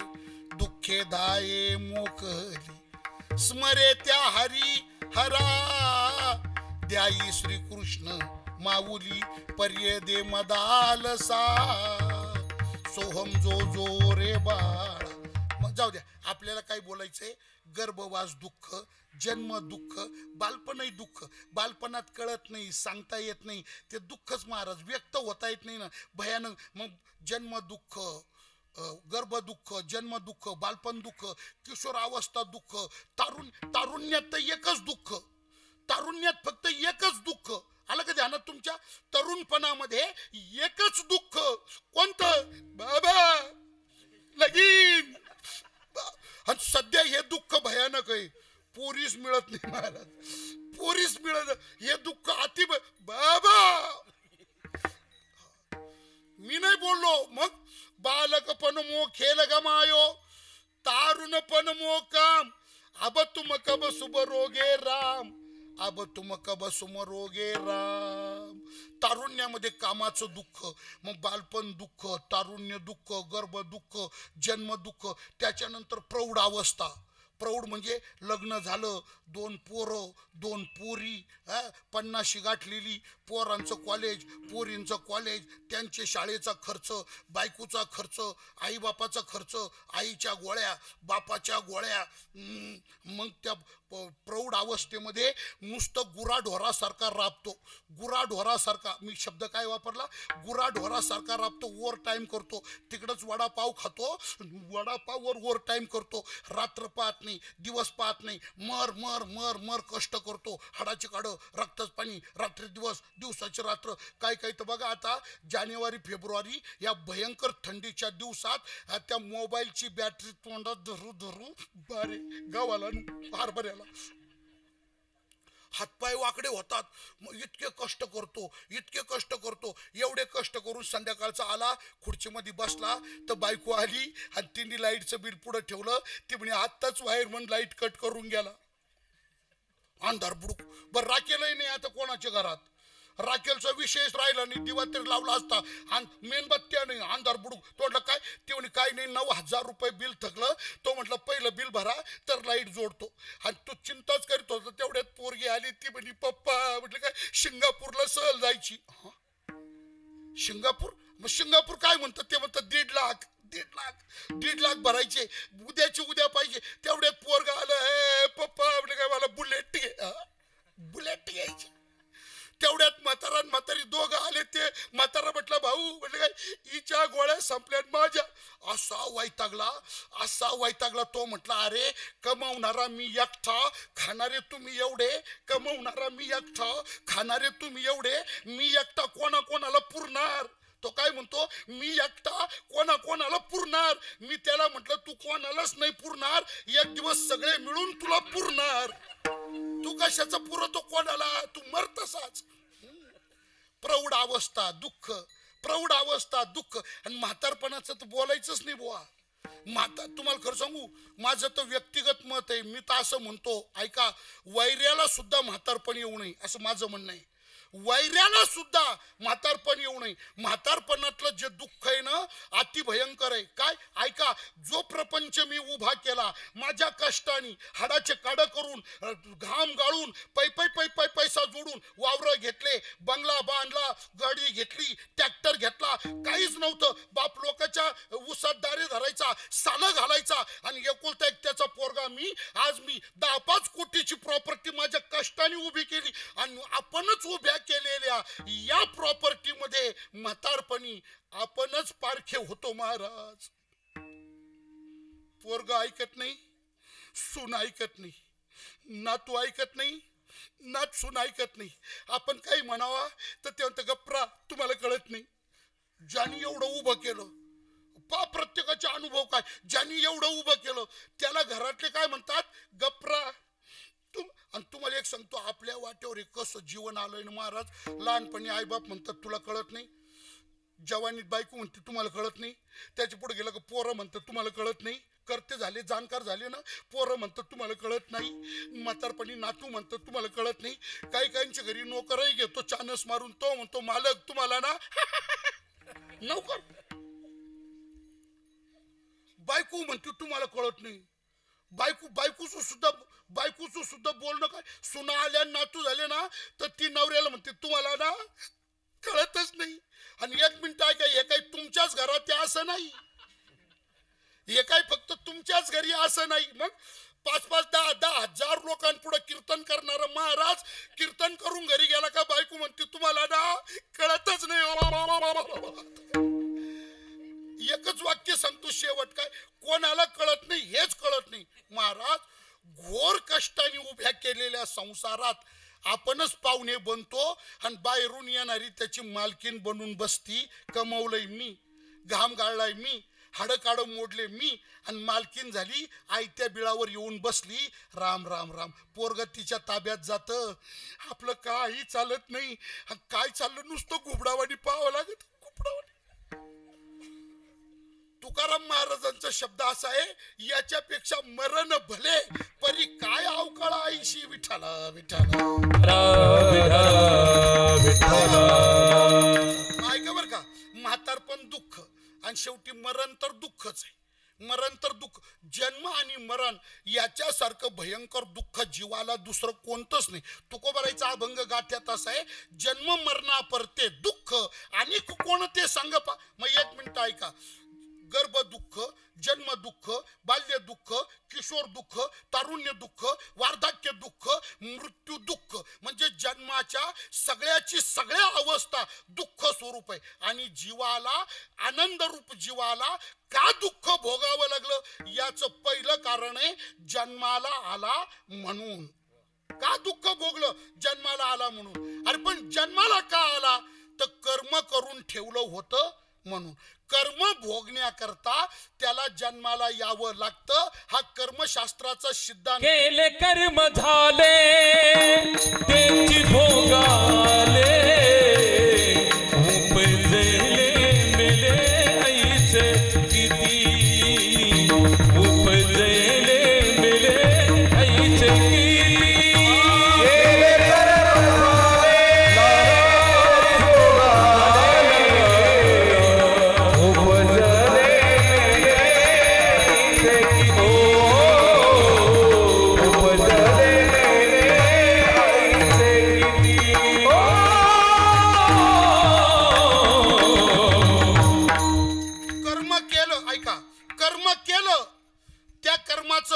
दुःखे दाये मोकली स्मरे त्या हरी हरा द्याई श्रीकृष्ण माऊली पर्ये दे मदालसा सोहम जो जो रे बाळा. मग जाऊ द्या आपल्याला काय बोलायचंय. गर्भवास दुःख जन्म दुःख बालपणही दुःख. बालपणात कळत नाही सांगता येत नाही ते दुःखच महाराज व्यक्त होता येत नाही ना भयानक. मग जन्म दुःख गर्भ दुःख जन्म दुःख बालपण दुःख किशोरावस्था दुःख तारुण्यात तर एकच दुःख. तारुण्यात फक्त एकच दुःख आलं का ध्यानात तुमच्या. तरुणपणामध्ये एकच दुःख कोणतं बाबा लगीन. आणि सध्या हे दुःख भयानक आहे. पोरीस मिळत नाही महाराज. पोरीस मिळत हे दुःख अति बाबा. मी नाही बोललो मग. बालकपण मो खेल गमायो तारुणपण मो काम अब तुम कब सुब रोगे राम अब तुम कब सुम रोगे राम. तारुण्यामध्ये कामाचं दुःख मग बालपण दुःख तारुण्य दुःख गर्भ दुःख जन्म दुःख त्याच्यानंतर प्रौढ अवस्था. प्रौढ म्हणजे लग्न झालं 2 पोरं 2 पोरी 50 गाठलेली पोरांचं कॉलेज पोरींचं कॉलेज त्यांचे शाळेचा खर्च बायकोचा खर्च आईबापाचा खर्च आईच्या गोळ्या बापाच्या गोळ्या. मग त्या प्रौढ अवस्थेमध्ये नुसतं गुराढोरासारखा राबतो. गुराढोरासारखा मी शब्द काय वापरला गुराढोरासारखा राबतो. ओव्हर टाईम करतो तिकडंच वडापाव खातो वडापाववर ओव्हर टाईम करतो. रात्र पाहत नाही दिवस पाहत नाही मर मर मर मर कष्ट करतो. हाडाचे काढं रक्तच पाणी रात्री दिवस दिवसाची रात्र. काय काय तर बघा आता जानेवारी फेब्रुवारी या भयंकर थंडीच्या दिवसात त्या मोबाईलची बॅटरी तोंडात धरू धरू बारे गावाला हरभऱ्याला हातपाय वाकडे होतात. मग इतके कष्ट करतो एवढे कष्ट करून संध्याकाळचा आला खुर्चीमध्ये बसला तर बायको आली आणि तिने लाईटचं बिल पुढे ठेवलं. ती म्हणे आत्ताच वायरमन लाईट कट करून गेला. अंधार बुडूक. बरं राखेलही नाही आता कोणाच्या घरात. राखेलचा विषयच राहिला नाही. दिवा तरी लावला असता आणि मेणबत्त्या नाही अंधार बुडूक. तो म्हटलं काय ते म्हणे काय नाही 9,000 रुपये बिल थकलं. तो म्हटलं पहिलं बिल भरा तर लाईट जोडतो. आणि तू चिंताच करीत होता तेवढ्यात पोरगी आली. ती म्हणे पप्पा म्हटलं काय सिंगापूरला सहल जायची. सिंगापूर मग सिंगापूर काय म्हणतात ते म्हणतात 1.5 लाख भरायचे उद्याची उद्या पाहिजे. तेवढ्यात पोरगा आलं हे पप्पा म्हटलं काय मला बुलेट घ्यायची. तेवढ्यात म्हातारी दोघं आले. ते म्हातारा म्हटलं भाऊ म्हटलं काय हिच्या गोळ्या संपल्यात माझ्या. असा वैतागला तो म्हटला अरे कमवणारा मी एकटा खाणारे तुम्ही एवढे कमवणारा मी एकटा खाणारे तुम्ही एवढे मी एकटा कोणाला पुरणार. तो काय म्हणतो मी एकटा कोणाला पुरणार. मी त्याला म्हटलं तू कोणालाच नाही पुरणार एक दिवस सगळे मिळून तुला पुरणार. तू कशाचा पुरवतो कोणाला तू मर तसाच. प्रौढ अवस्था दुःख आणि म्हातारपणाचं तर बोलायचंच नाही बुवा. तुम्हाला खरं सांगू माझं तर व्यक्तिगत मत आहे. मी तर असं म्हणतो ऐका वैऱ्याला सुद्धा म्हातारपण येऊ नये असं माझं म्हणणं आहे. वैऱ्याला सुद्धा म्हातारपण येऊ नये. म्हातारपणातलं जे दुःख आहे ना अति भयंकर आहे. काय ऐका जो प्रपंच मी उभा केला माझ्या कष्टाने हाडाचे काढ करून घाम गाळून पैसा जोडून वावर घेतले बंगला बांधला गाडी घेतली ट्रॅक्टर घेतला काहीच नव्हतं. बाप लोकांच्या उसात दारे धरायचा सालं घालायचा आणि एकुलता एक त्याचा पोरगा मी आज 10-5 कोटीची प्रॉपर्टी माझ्या कष्टाने उभी केली आणि आपणच उभ्या केलेल्या या प्रॉपर्टी मध्ये म्हातारपणी आपणच पारखे होतो महाराज. पोरगा ऐकत नाही सून ऐकत नाही नातू ऐकत नाही, नात सून ऐकत नाही. आपण काही म्हणावा तर ते म्हणतं गप्रा, तुम्हाला कळत नाही. ज्यांनी एवढं उभं केलं, पा प्रत्येकाचे अनुभव काय, ज्यांनी एवढं उभं केलं त्याला घरातले काय म्हणतात, गप्रा. आणि तुम्हाला एक सांगतो, आपल्या वाट्यावर एक कसं जीवन आलंय ना महाराज. लहानपणी आईबाप म्हणतात तुला कळत नाही, जवानीत बायको म्हणते तुम्हाला कळत नाही, त्याच्या पुढे गेलं का पोरं म्हणतात तुम्हाला कळत नाही, करते झाले जाणकार झाले ना पोरं म्हणतात तुम्हाला कळत नाही, म्हातारपणी नातू म्हणतात तुम्हाला कळत नाही. काही काहींच्या घरी नोकरही घेतो चानस मारून, तो म्हणतो मालक तुम्हाला ना नोकर. बायको म्हणते तुम्हाला कळत नाही. बायकोचं सुद्धा बोलणं काय. सुना आल्या नातू झाले ना तर ती नवऱ्याला म्हणते तुम्हाला ना कळतच नाही. आणि एक मिनिट आहे का, हे काही तुमच्याच घरात असं नाही, हे काही फक्त तुमच्याच घरी असं नाही. मग 5-5, 10-10 हजार लोकांपुढे कीर्तन करणारा महाराज कीर्तन करून घरी गेला का बायको म्हणते तुम्हाला ना कळतच नाही. एकच वाक्य सांगतो शेवट, काय कोणाला कळत नाही हेच कळत नाही. महाराज घोर कष्टाने उभ्या केलेल्या संसारात आपणच पाहुणे बनतो आणि बाहेरून येणारी त्याची मालकीन बनून बसती. कमवलंय मी, घाम गाळलाय मी, हाडं काढ मोडले मी, आणि मालकीन झाली आयत्या बिळावर येऊन बसली. राम राम राम. पोरग तिच्या ताब्यात जातं, आपलं काही चालत नाही. काय चाललं, नुसतं घुबडावाडी पाहावं लागत, घुबडावाडी. तुकाराम महाराजांचा शब्द असा आहे, याच्यापेक्षा मरण भले परी काय अवकाळ आईशी. विठ्ठला विठ्ठला ऐका बर का, म्हातारपण दुःख आणि शेवटी मरण तर दुःखच आहे. मरण तर दुःख, जन्म आणि मरण याच्यासारखं भयंकर दुःख जीवाला दुसरं कोणतंच नाही. तुकोबारायचा अभंग गाठ्यात असा आहे, जन्म मरणा परते दुःख आणि कोणते सांग पा. मग एक मिनिट ऐका, गर्भ दुःख, जन्म दुःख, बाल्य दुःख, किशोर दुःख, तारुण्य दुःख, वार्धक्य दुःख, मृत्यू दुःख, म्हणजे जन्माच्या सगळ्या अवस्था दुःख स्वरूप आहे. आणि जीवाला, आनंद रूप जीवाला का दुःख भोगावं लागलं, याचं पहिलं कारण आहे जन्माला आला म्हणून. का दुःख भोगलं, जन्माला आला म्हणून. अरे पण जन्माला का आला, तर कर्म करून ठेवलं होतं म्हणून. कर्म भोगण्याकरता त्याला जन्माला यावं लागतं. हा कर्मशास्त्राचा सिद्धांत. केले कर्म झाले त्यांची भोगाले, उपजले मेले आईचे किती, उपजले मेले आईचे किती.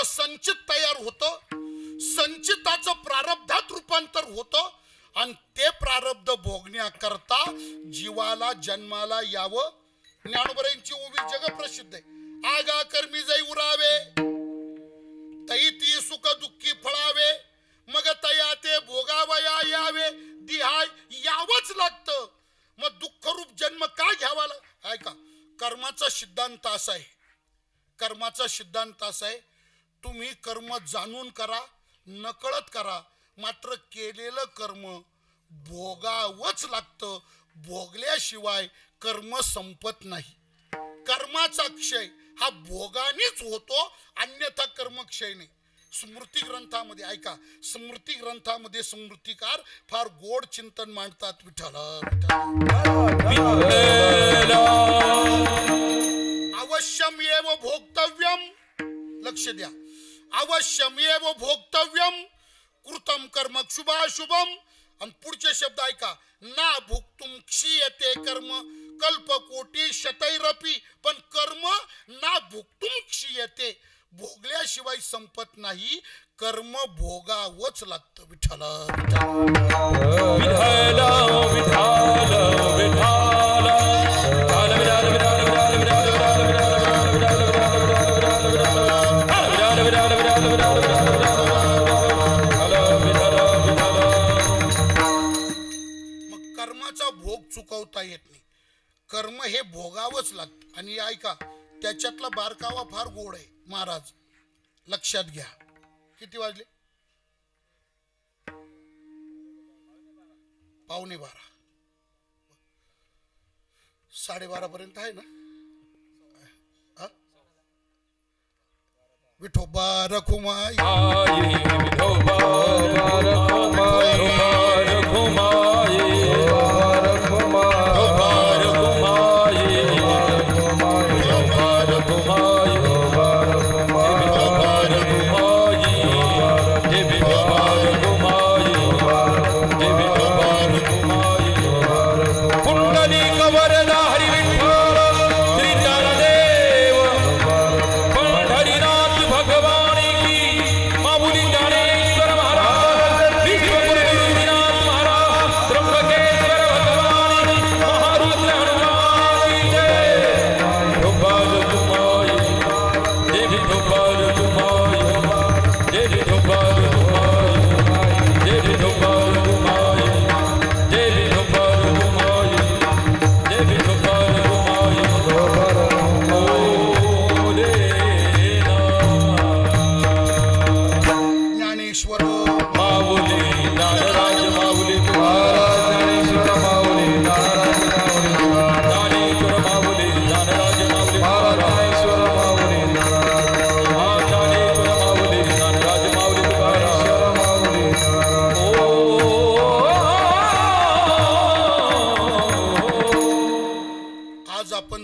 संचित तयार होतं, संचिताचं प्रारब्धात रूपांतर होतं, आणि ते प्रारब्ध भोगण्याकरता जीवाला जन्माला यावं. ज्ञानोबरांची ओवी जगप्रसिद्ध आहे, आगा कर्मी जै उरावे तई ती सुख दुःखी फळावे, मग तया ते भोगावया यावे, दिहाय यावंच लागतं. मग दुःखरूप जन्म का घ्यावा लागला. ऐका, कर्माचा सिद्धांत असा आहे, कर्माचा सिद्धांत असा आहे, तुम्ही कर्म जाणून करा, नकळत करा, मात्र केलेलं कर्म भोगावंच लागतं. भोगल्याशिवाय कर्म संपत नाही. कर्माचा क्षय हा भोगानेच होतो, अन्यथा कर्म क्षय नाही. स्मृती ग्रंथामध्ये ऐका, स्मृती ग्रंथामध्ये स्मृतिकार फार गोड चिंतन मांडतात. विठ्ठला अवश्यमेव भोक्तव्यम, लक्ष द्या, अवश्यमेव भोक्तव्यम कृतम कर्म शुभाशुभम. आणि पुढचे शब्द ऐका, ना भुक्तुम क्षीयते कर्म कल्पकोटी शतैरपी. पण कर्म ना भुक्तुम क्षीयते, भोगल्याशिवाय संपत नाही, कर्म भोगावंच लागतं. विठ्ठला भोगावंच लागतं. आणि ऐका, त्याच्यातला बारकावा फार गोड आहे महाराज, लक्षात घ्या. किती वाजले? 11:15. 12:30 पर्यंत आहे ना. विठोबा रखुमाई विठोबा रखुमाई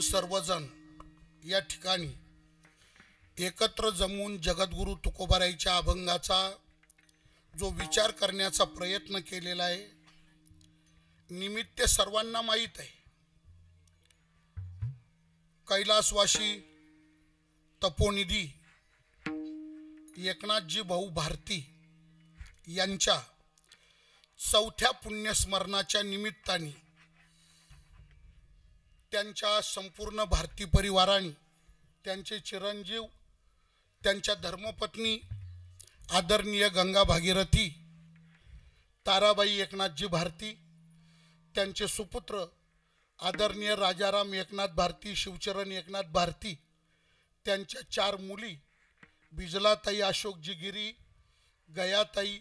सर्वजण या ठिकाणी एकत्र जमून जगद्गुरु तुकोबाराईच्या अभंगाचा जो विचार करण्याचा प्रयत्न केलेला आहे, निमित्त सर्वांना माहीत आहे. कैलासवासी तपोनिधी एकनाथजी भाऊ भारती यांच्या 4थ्या पुण्यस्मरणाच्या निमित्ताने त्यांच्या संपूर्ण भारती परिवाराने, त्यांचे चिरंजीव, त्यांच्या धर्मपत्नी आदरणीय गंगा भागीरथी ताराबाई एकनाथजी भारती, त्यांचे सुपुत्र आदरणीय राजाराम एकनाथ भारती, शिवचरण एकनाथ भारती, त्यांच्या 4 मुली बिजलाताई अशोकजी गिरी, गयाताई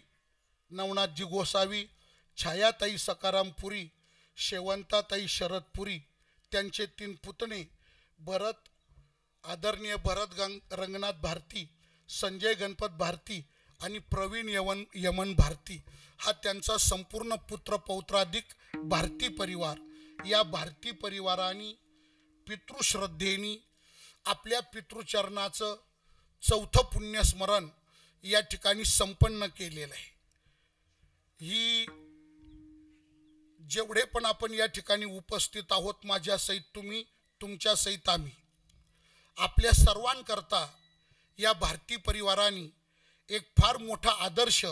नवनाथजी गोसावी, छायाताई सकाराम पुरी, शेवंताताई शरद पुरी, त्यांचे 3 पुतणे भरत आदरणीय भरत रंगनाथ भारती, संजय गणपत भारती आणि प्रवीण यमन भारती, हा त्यांचा संपूर्ण पुत्र पौत्राधिक भारती परिवार. या भारती परिवाराने पितृश्रद्धेने आपल्या पितृचरणाचं 4थं पुण्यस्मरण या ठिकाणी संपन्न केलेलं आहे. ही जेवढे पण आपण या ठिकाणी उपस्थित आहोत, माझ्या सहित तुम्ही, तुमच्या सहित आम्ही, आपल्या सर्वांकरता या भारती परिवाराने एक फार मोठा आदर्श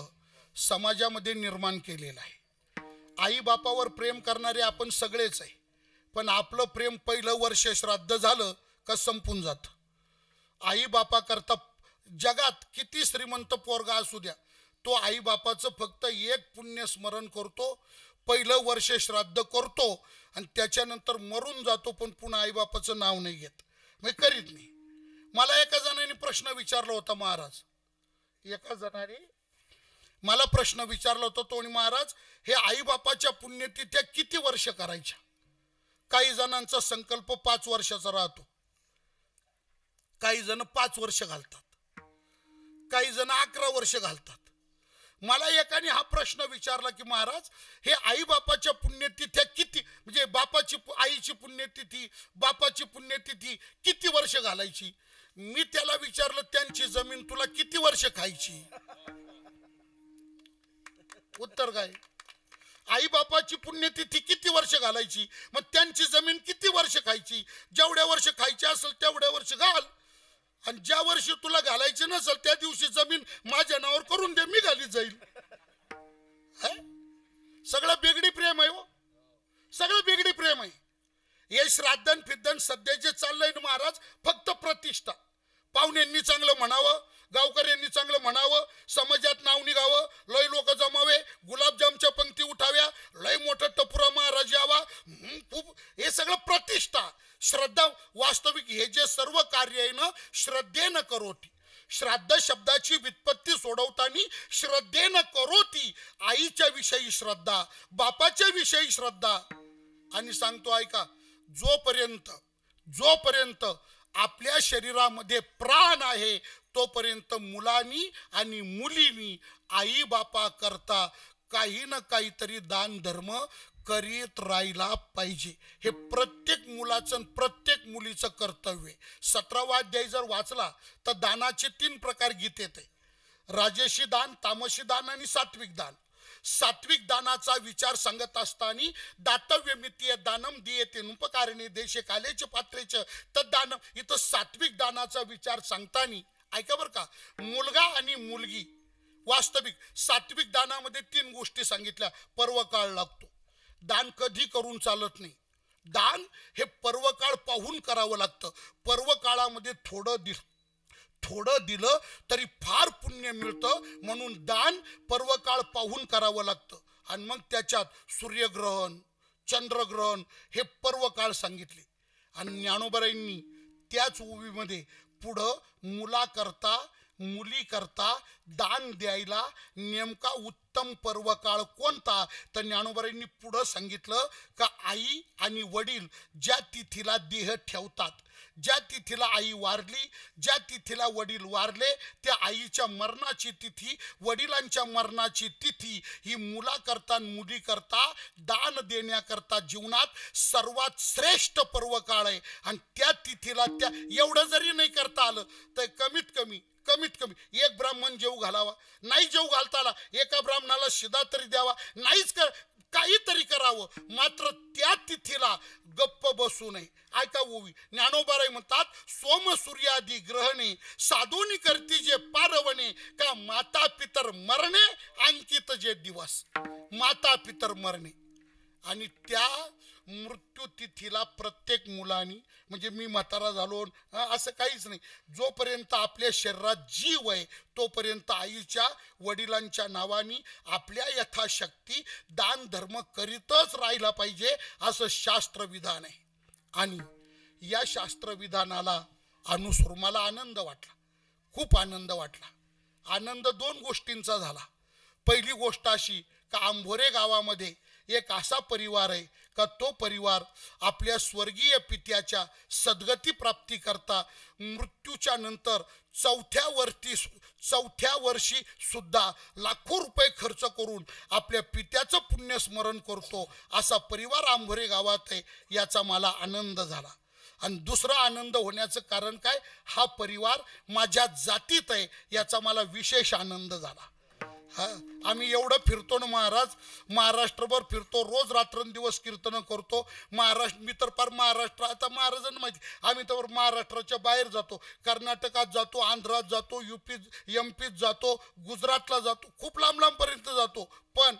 समाजामध्ये निर्माण केलेला आहे. आई बापावर प्रेम करणारे आपण सगळेच आहे, पण आपलं प्रेम पहिलं वर्ष श्राद्ध झालं का संपून जातं. आई बापा करता जगात किती श्रीमंत पोरगा असू द्या, तो आई बापाचं फक्त एक पुण्य स्मरण करतो, पहिलं वर्ष श्राद्ध करतो आणि त्याच्यानंतर मरून जातो, पण पुन्हा आई बापाचं नाव नाही घेत, मी करीत नाही. मला एका जणाने प्रश्न विचारला होता महाराज, एका जणाने मला प्रश्न विचारला होता, तो आणि महाराज हे आई बापाच्या पुण्यतिथ्या किती वर्ष करायच्या? काही जणांचा संकल्प 5 वर्षाचा राहतो, काही जण 5 वर्ष घालतात, काही जण 11 वर्ष घालतात. मला एकाने हा प्रश्न विचारला की महाराज हे आई बापाच्या पुण्यतिथ्या किती, म्हणजे बापाची आईची पुण्यतिथी बापाची पुण्यतिथी किती वर्ष घालायची? मी त्याला विचारलं त्यांची जमीन तुला किती वर्ष खायची? उत्तर काय? आई बापाची पुण्यतिथी किती वर्ष घालायची, मग त्यांची जमीन किती वर्ष खायची? जेवढ्या वर्ष खायची असेल तेवढ्या वर्ष घाल, आणि ज्या वर्षी तुला घालायची नसेल त्या दिवशी जमीन माझ्या नावावर करून दे, मी घाली जाईल. सगळं बिगडी प्रेम आहे हो, सगळं बिगडी प्रेम आहे. हे श्राद्धन फिद्धन सध्या जे चाललंय ना महाराज, फक्त प्रतिष्ठा. पाहुण्यांनी चांगलं म्हणावं, गावकऱ्यांनी चांगलं म्हणावं, समाजात नाव निघावं, लय लोक जमावे, गुलाबजामच्या पंक्ती उठाव्या, लय मोठा टपुरा महाराज यावा, खूप हे सगळं प्रतिष्ठा. श्राद्ध शब्दाची व्युत्पत्ती सोडवताना श्रद्धेनं करोती, आईच्या विषयी श्रद्धा, बापाच्या विषयी श्रद्धा. आणि सांगतो ऐका, जोपर्यंत आपल्या शरीरामध्ये प्राण आहे तोपर्यंत मुलांनी आणि मुलींनी आई बापा करता काही ना काहीतरी दान धर्म करीत राहिला पाहिजे. हे प्रत्येक मुलाचं प्रत्येक मुलीचं कर्तव्य. 17वा अध्याय जर वाचला तर दानाचे 3 प्रकार गीतेत आहे. राजसी दान, तामसी दान आणि सात्विक दान. सात्विक दानाचा विचार सांगत असताना दातव्य मितीय दानम दियेते नुपकारणे देशे कालेचे पात्रेचे तद्दानम, इथं सात्विक दानाचा विचार सांगताना ऐका बरं का, मुलगा आणि मुलगी. वास्तविक सात्विक दानामध्ये 3 गोष्टी सांगितल्या. पर्वकाळ लागतो, दान कधी करून चालत नाही. दान हे पर्वकाळ पाहून करावं लागतं. पर्वकाळामध्ये थोडं दिलं तरी फार पुण्य मिळतं, म्हणून दान पर्वकाळ पाहून करावं लागतं. आणि मग त्याच्यात सूर्यग्रहण, चंद्रग्रहण हे पर्वकाळ सांगितले. आणि ज्ञानोबारायांनी त्याच ओवीमध्ये पुढं मुलाकरता मुलीकरता दान द्यायला नेमका उत्तम पर्वकाळ कोणता, तर ज्ञानोबारायांनी पुढं सांगितलं का आई आणि वडील ज्या तिथीला देह ठेवतात, ज्या तिथीला आई वारली, ज्या तिथीला वडील वारले, त्या आईच्या मरणाची तिथी, वडिलांच्या मरणाची तिथी ही मुलाकरता मुलीकरता दान देण्याकरता जीवनात सर्वात श्रेष्ठ पर्वकाळ आहे. आणि त्या तिथीला त्या एवढं जरी नाही करता आलं तर कमीत कमी एक ब्राह्मण जेव घालावा. नाही जेव घालता आला एका ब्राह्मणाला शिदा तरी द्यावा. नाहीच काहीतरी करावं, मात्र त्या तिथीला गप्प बसू नये. ऐका ओवी, ज्ञानोबाराय म्हणतात, सोम सूर्यादी ग्रहणे साधूनी करती जे पारवणे, का माता पितर मरणे अंकित जे दिवस. माता पितर मरणे आणि त्या मृत्यू तिथीला प्रत्येक मुलांनी, म्हणजे मी म्हातारा झालो असं काहीच नाही, जोपर्यंत आपल्या शरीरात जीव आहे तोपर्यंत आईच्या वडिलांच्या नावाने आपल्या यथाशक्ती दान धर्म करीतच राहिला पाहिजे असं शास्त्रविधान आहे. आणि या शास्त्रविधानाला अनुसरून मला आनंद वाटला, खूप आनंद वाटला. आनंद 2 गोष्टींचा झाला. पहिली गोष्ट अशी का आंभोरे गावामध्ये एक असा परिवार आहे का तो परिवार आपल्या स्वर्गीय पित्याच्या सद्गती प्राप्ती करता मृत्यूच्या नंतर 4थ्या वर्षी सुद्धा लाखो रुपये खर्च करून आपल्या पित्याचं पुण्यस्मरण करतो असा परिवार आंभोरे गावात आहे. याचा मला आनंद झाला. आणि दुसरा आनंद होण्याचं कारण काय, हा परिवार माझ्या जातीत आहे याचा मला विशेष आनंद झाला. आम्ही एवढं फिरतो ना महाराज, महाराष्ट्रभर फिरतो, रोज रात्रंदिवस कीर्तन करतो. मी तर फार महाराष्ट्र, आता महाराजांना माहिती, आम्ही तर महाराष्ट्राच्या बाहेर जातो, कर्नाटकात जातो, आंध्रात जातो, MP जातो, गुजरातला जातो, खूप लांबपर्यंत जातो. पण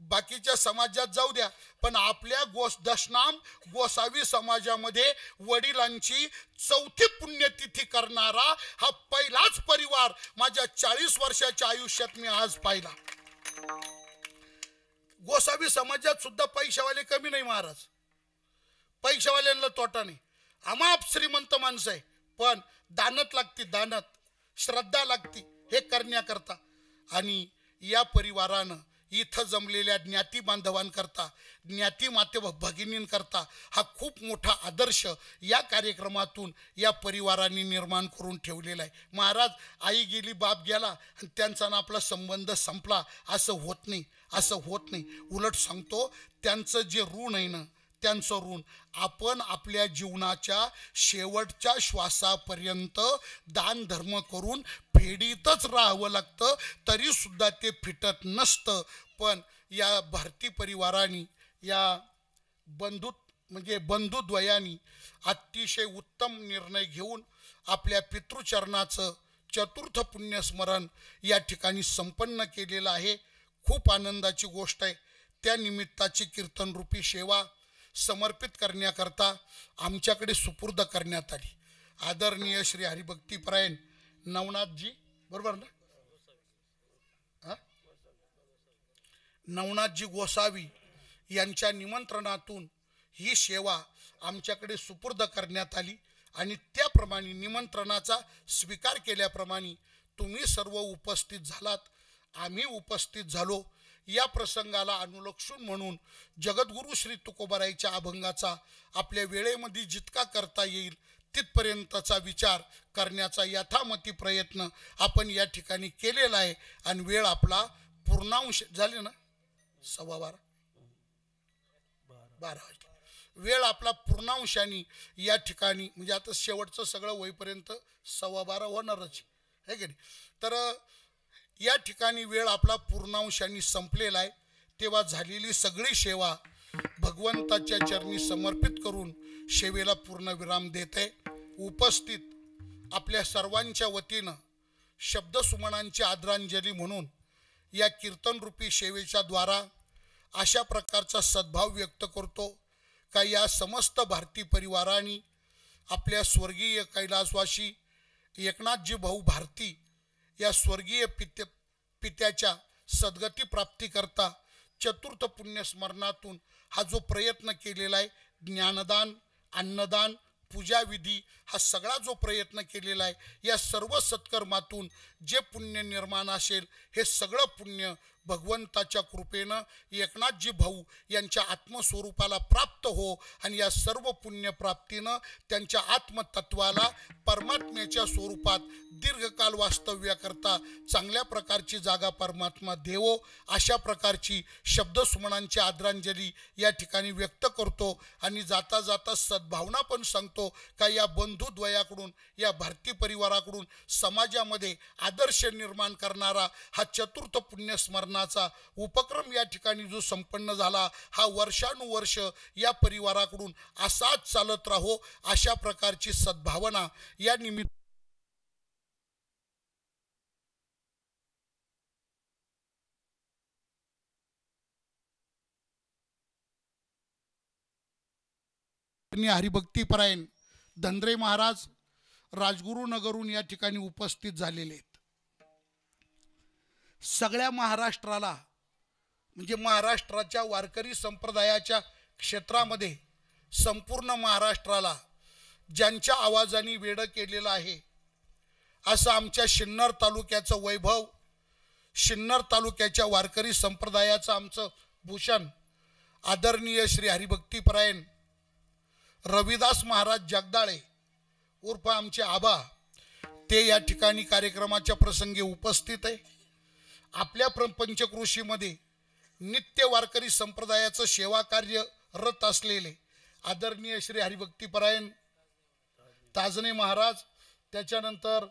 बाकीच्या समाजात जाऊ द्या, पण आपल्या दशनाम गोसावी समाजामध्ये वडिलांची 4थी पुण्यतिथी करणारा हा पहिलाच परिवार माझ्या 40 वर्षाच्या आयुष्यात मी आज पाहिला. गोसावी समाजात सुद्धा पैशावाले कमी नाही महाराज, पैशावाल्यांना तोटा नाही. अमाप श्रीमंत माणसं आहे, पण दानत लागती, दानत श्रद्धा लागती हे करण्याकरता. आणि या परिवारानं इथं जमलेल्या ज्ञाती बांधवांकरता, ज्ञाती माते भगिनींकरता हा खूप मोठा आदर्श या कार्यक्रमातून या परिवारांनी निर्माण करून ठेवलेला आहे. महाराज, आई गेली बाप गेला आणि त्यांचा ना आपला संबंध संपला असं होत नाही. उलट सांगतो, त्यांचं जे ऋण आहे ना, त्यांचं ऋण आपण आपल्या जीवनाच्या शेवटच्या श्वासापर्यंत दान धर्म करून फेडीतच राहावं लागतं, तरी सुद्धा ते फिटत नसतं. पण या भारती परिवाराने, या बंधुद्वयानी अतिशय उत्तम निर्णय घेऊन आपल्या पितृचरणाचं 4th पुण्यस्मरण या ठिकाणी संपन्न केलेलं आहे. खूप आनंदाची गोष्ट आहे. त्या निमित्ताची कीर्तनरूपी सेवा समर्पित करण्याकरता आमच्याकडे सुपूर्द करण्यात आली. आदरणीय श्री हरिभक्तीपरायण नवनाथजी, बरोबर ना, नवनाथजी गोसावी यांच्या निमंत्रणातून ही सेवा आमच्याकडे सुपूर्द करण्यात आली. आणि त्याप्रमाणे निमंत्रणाचा स्वीकार केल्याप्रमाणे तुम्ही सर्व उपस्थित झालात, आम्ही उपस्थित झालो. या प्रसंगाला अनुलक्षून म्हणून जगद्गुरु श्री तुकोबारायच्या अभंगाचा आपल्या वेळेमध्ये जितका करता येईल तिथपर्यंतचा विचार करण्याचा यथामती प्रयत्न आपण या ठिकाणी केलेला आहे. आणि वेळ आपला पूर्णांश झाले ना, 12:15 वाजले. वेळ आपला पूर्णांशाने या ठिकाणी म्हणजे आता शेवटचं सगळं होईपर्यंत 12:15 होणारच आहे की नाही. तर या ठिकाणी वेळ आपला पूर्णांशाने संपलेला आहे. तेव्हा झालेली सगळी सेवा भगवंताच्या चरणी समर्पित करून सेवेला पूर्ण विराम देत आहे. उपस्थित आपल्या सर्वांच्या वतीनं शब्दसुमनांची आदरांजली म्हणून या कीर्तनरूपी सेवेच्या द्वारा अशा प्रकारचा सद्भाव व्यक्त करतो का या समस्त भारतीय परिवाराने आपल्या स्वर्गीय कैलासवासी एकनाथजी भाऊ भारती या स्वर्गीय पित्याच्या सद्गती प्राप्तीकरता चतुर्थ पुण्यस्मरणातून हा जो प्रयत्न केलेला आहे, ज्ञानदान, अन्नदान, पूजाविधी हा सगळा जो प्रयत्न केलेला आहे, या सर्व सत्कर्मातून जे पुण्य निर्माण असेल हे सगळं पुण्य भगवंताच्या कृपेनं एकनाथजी भाऊ यांच्या आत्मस्वरूपाला प्राप्त हो आणि या सर्व पुण्यप्राप्तीनं त्यांच्या आत्मतत्वाला परमात्म्याच्या स्वरूपात दीर्घकाल वास्तव्याकरता चांगल्या प्रकारची जागा परमात्मा देवो, अशा प्रकारची शब्दसुमनांची आदरांजली या ठिकाणी व्यक्त करतो. आणि जाता जाता सद्भावना पण सांगतो का या बंधुद्वयाकडून, या भारतीय परिवाराकडून समाजामध्ये आदर्श निर्माण करणारा हा चतुर्थ पुण्यस्मरणाचा उपक्रम या ठिकाणी जो संपन्न झाला, हा वर्षानुवर्ष या परिवाराकडून असाच चालत राहो, अशा प्रकारची सद्भावना या निमित्त हरिभक्तीपरायण धनंजय महाराज राजगुरु नगरहून या ठिकाणी उपस्थित झालेले आहेत. सगळ्या महाराष्ट्राला म्हणजे महाराष्ट्राच्या वारकरी संप्रदायाच्या क्षेत्रामध्ये संपूर्ण महाराष्ट्राला ज्यांच्या आवाजाने वेडं केलेलं आहे असं आमच्या सिन्नर तालुक्याचं वैभव, सिन्नर तालुक्याच्या वारकरी संप्रदायाचं आमचं भूषण आदरणीय श्री हरिभक्तीपरायण रविदास महाराज जगदाळे उर्फ आमचे आबा, ते या ठिकाणी कार्यक्रमाच्या प्रसंगी उपस्थित आहे. आपल्या पंचक्रोशीमध्ये नित्य वारकरी संप्रदायाचं सेवा कार्य रत असलेले आदरणीय श्री हरिभक्तीपरायण ताजने महाराज, त्याच्यानंतर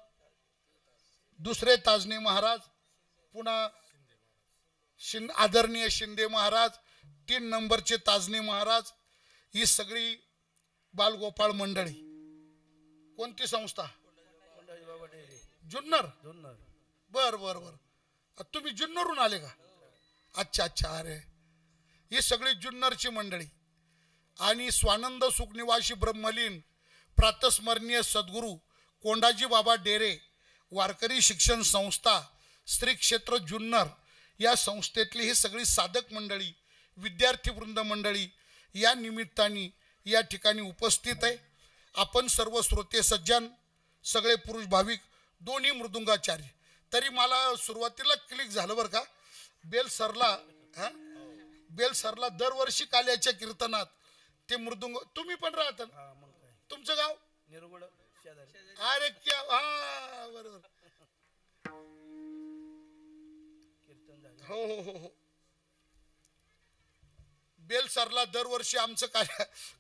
दुसरे ताजने महाराज, पुन्हा आदरणीय शिंदे महाराज, 3 नंबरचे ताजने महाराज, ही सगळी बालगोपाळ मंडळी. कोणती संस्था? जुन्नर. बर बर बर, तुम्ही जुन्नरहून आले का? अच्छा अच्छा. अरे ही सगळी जुन्नरची मंडळी. आणि स्वानंद सुखनिवासी ब्रह्मलीन प्रातस्मरणीय सद्गुरू कोंडाजी बाबा डेरे वारकरी शिक्षण संस्था श्री क्षेत्र जुन्नर या संस्थेतली ही सगळी साधक मंडळी, विद्यार्थी वृंद मंडळी या निमित्ताने या ठिकाणी उपस्थित आहे. आपण सर्व श्रोते सज्जन, सगळे पुरुष भाविक, दोन्ही मृदुंगाचार्य. तरी मला सुरुवातीला क्लिक झालं बरं का, बेल सरला दरवर्षी काल्याच्या कीर्तनात ते मृदुंग. तुम्ही पण राहता? तुमचं गाव? अरे क्या, हा बरोबर. हो हो हो हो. बेल सरला दरवर्षी आमचं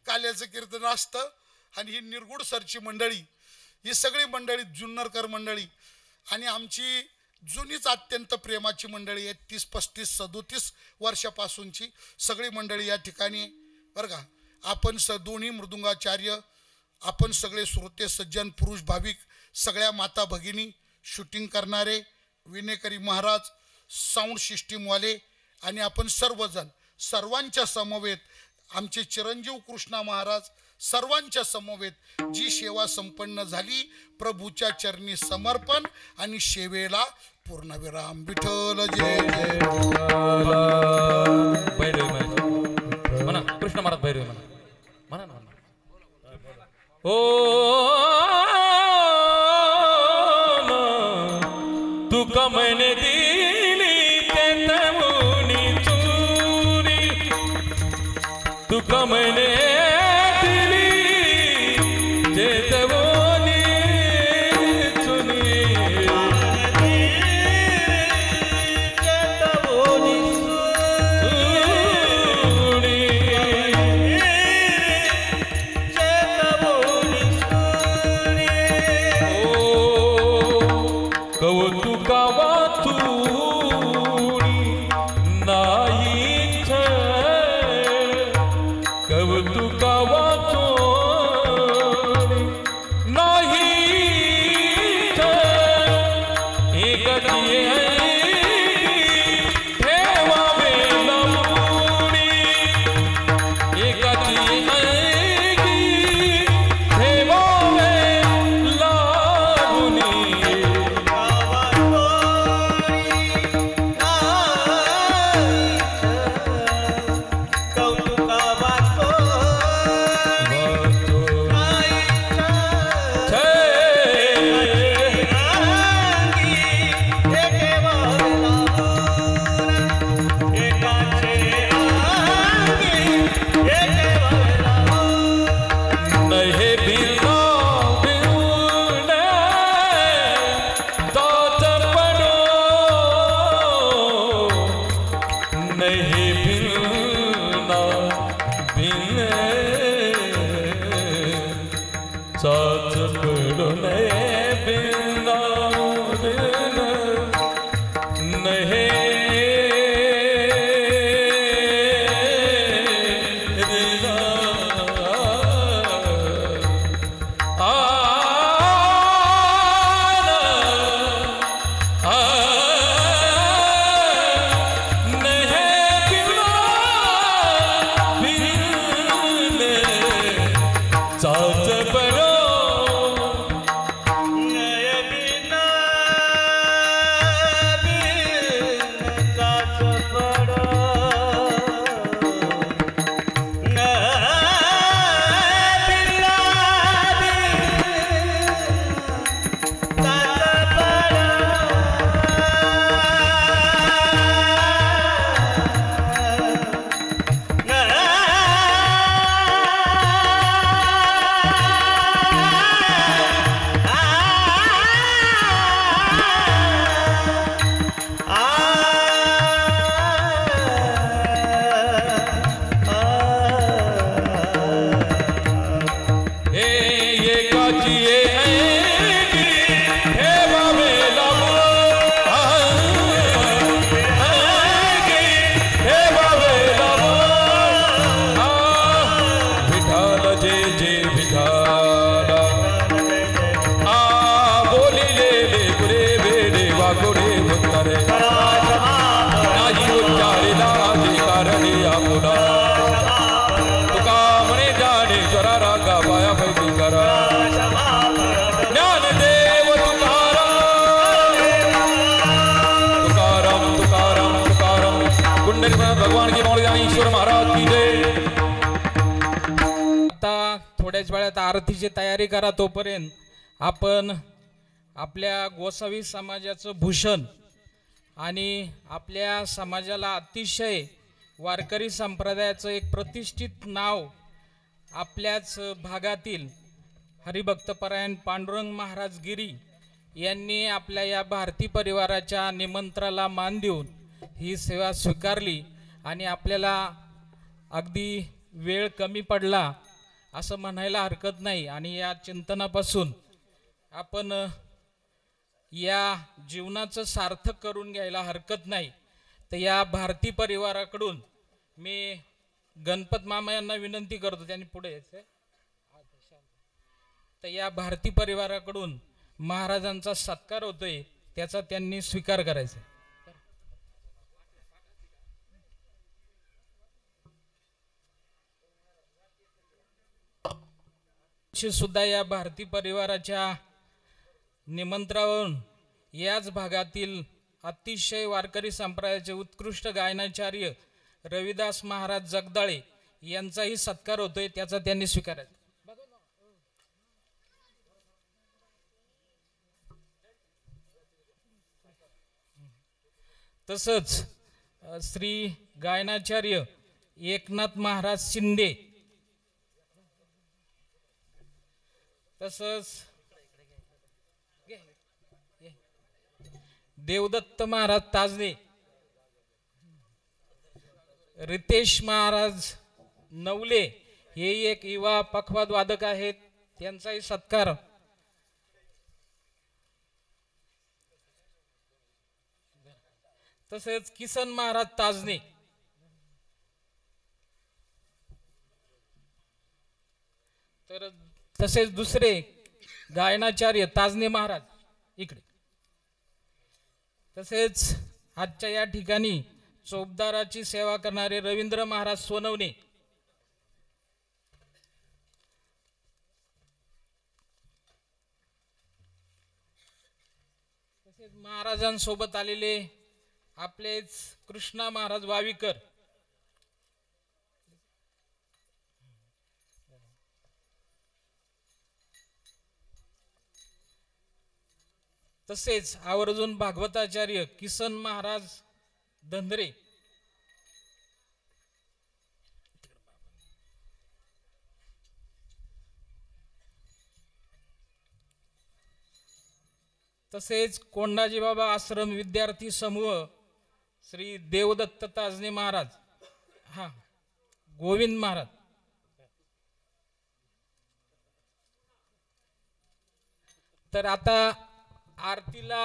काल्याचं कीर्तन असतं. आणि ही निरगुड सरची मंडळी, ही सगळी मंडळी जुन्नरकर मंडळी आणि आमची जुनीच अत्यंत प्रेमाची मंडळी आहे. 30-35 37 वर्षापासूनची सगळी मंडळी या ठिकाणी बरं का. आपण दोन्ही मृदुंगाचार्य, आपण सगळे श्रोते सज्जन पुरुष भाविक, सगळ्या माता भगिनी, शूटिंग करणारे, विनेकरी महाराज, साऊंड सिस्टीमवाले आणि आपण सर्वजण, सर्वांच्या समवेत आमचे चिरंजीव कृष्णा महाराज, सर्वांच्या समवेत जी सेवा संपन्न झाली, प्रभूच्या चरणी समर्पण आणि सेवेला पूर्णविराम. विठ्ठल जय जय. म्हणा कृष्ण महाराज भैरवी म्हणा, म्हणा ना. ओ तुका मैंने दिली ते तमुनी चुनी तुका मैंने दिली ते तमुनी चुनी कौतुका वाचूनी नाही कौतुका वाचूनी नाही एकटी ठेवावे लावूनी एकटी ठेवावे लावूनी साथ पड़ो बिना नहीं भगवान की मौली ईश्वर महाराज की जय। आता थोड्याच वेळात आरतीची तयारी करा, तोपर्यंत आपण आपल्या गोसावी समाजाचं भूषण आणि आपल्या समाजाला अतिशय वारकरी संप्रदायाचं एक प्रतिष्ठित नाव आपल्याच भागातील हरिभक्तपरायण पांडुरंग महाराज गिरी यांनी आपल्या या भारती परिवाराच्या निमंत्रणाला मान देऊन ही सेवा स्वीकारली आणि आपल्याला अगदी वेळ कमी पडला असं म्हणायला हरकत नाही। आणि या चिंतनापासून आपण या जीवनाचं सार्थक करून घ्यायला हरकत नाही। तर या भारती परिवाराकडून मी गणपत मामा यांना विनंती करतो, त्यांनी पुढे यायचं। तर या भारती परिवाराकडून महाराजांचा सत्कार होतोय, त्याचा त्यांनी स्वीकार करायचा। सुद्धा या भारती परिवाराच्या निमंत्रणावरून याच भागातील अतिशय वारकरी संप्रदायाचे उत्कृष्ट गायनाचार्य रविदास महाराज जगदाळे यांचाही सत्कार होतोय, त्याचा त्यांनी स्वीकार तसंच श्री गायनाचार्य एकनाथ महाराज शिंदे, तसंच देवदत्त महाराज ताजने, रितेश महाराज नवले हे एक युवा पखवाद वादक आहेत, त्यांचाही सत्कार. तसेच किसन महाराज ताजने, तर तसेच दुसरे गायनाचार्य ताजने महाराज इकडे. तसेच आजच्या या ठिकाणी चोपदाराची सेवा करणारे रवींद्र महाराज सोनवणे, तसेच महाराजांसोबत आलेले आपलेच कृष्णा महाराज वावीकर, तसेच आवर्जून भागवताचार्य किसन महाराज धंद्रे, तसेच कोंडाजी बाबा आश्रम विद्यार्थी समूह श्री देवदत्त ताजने महाराज, हा गोविंद महाराज. तर आता आरतीला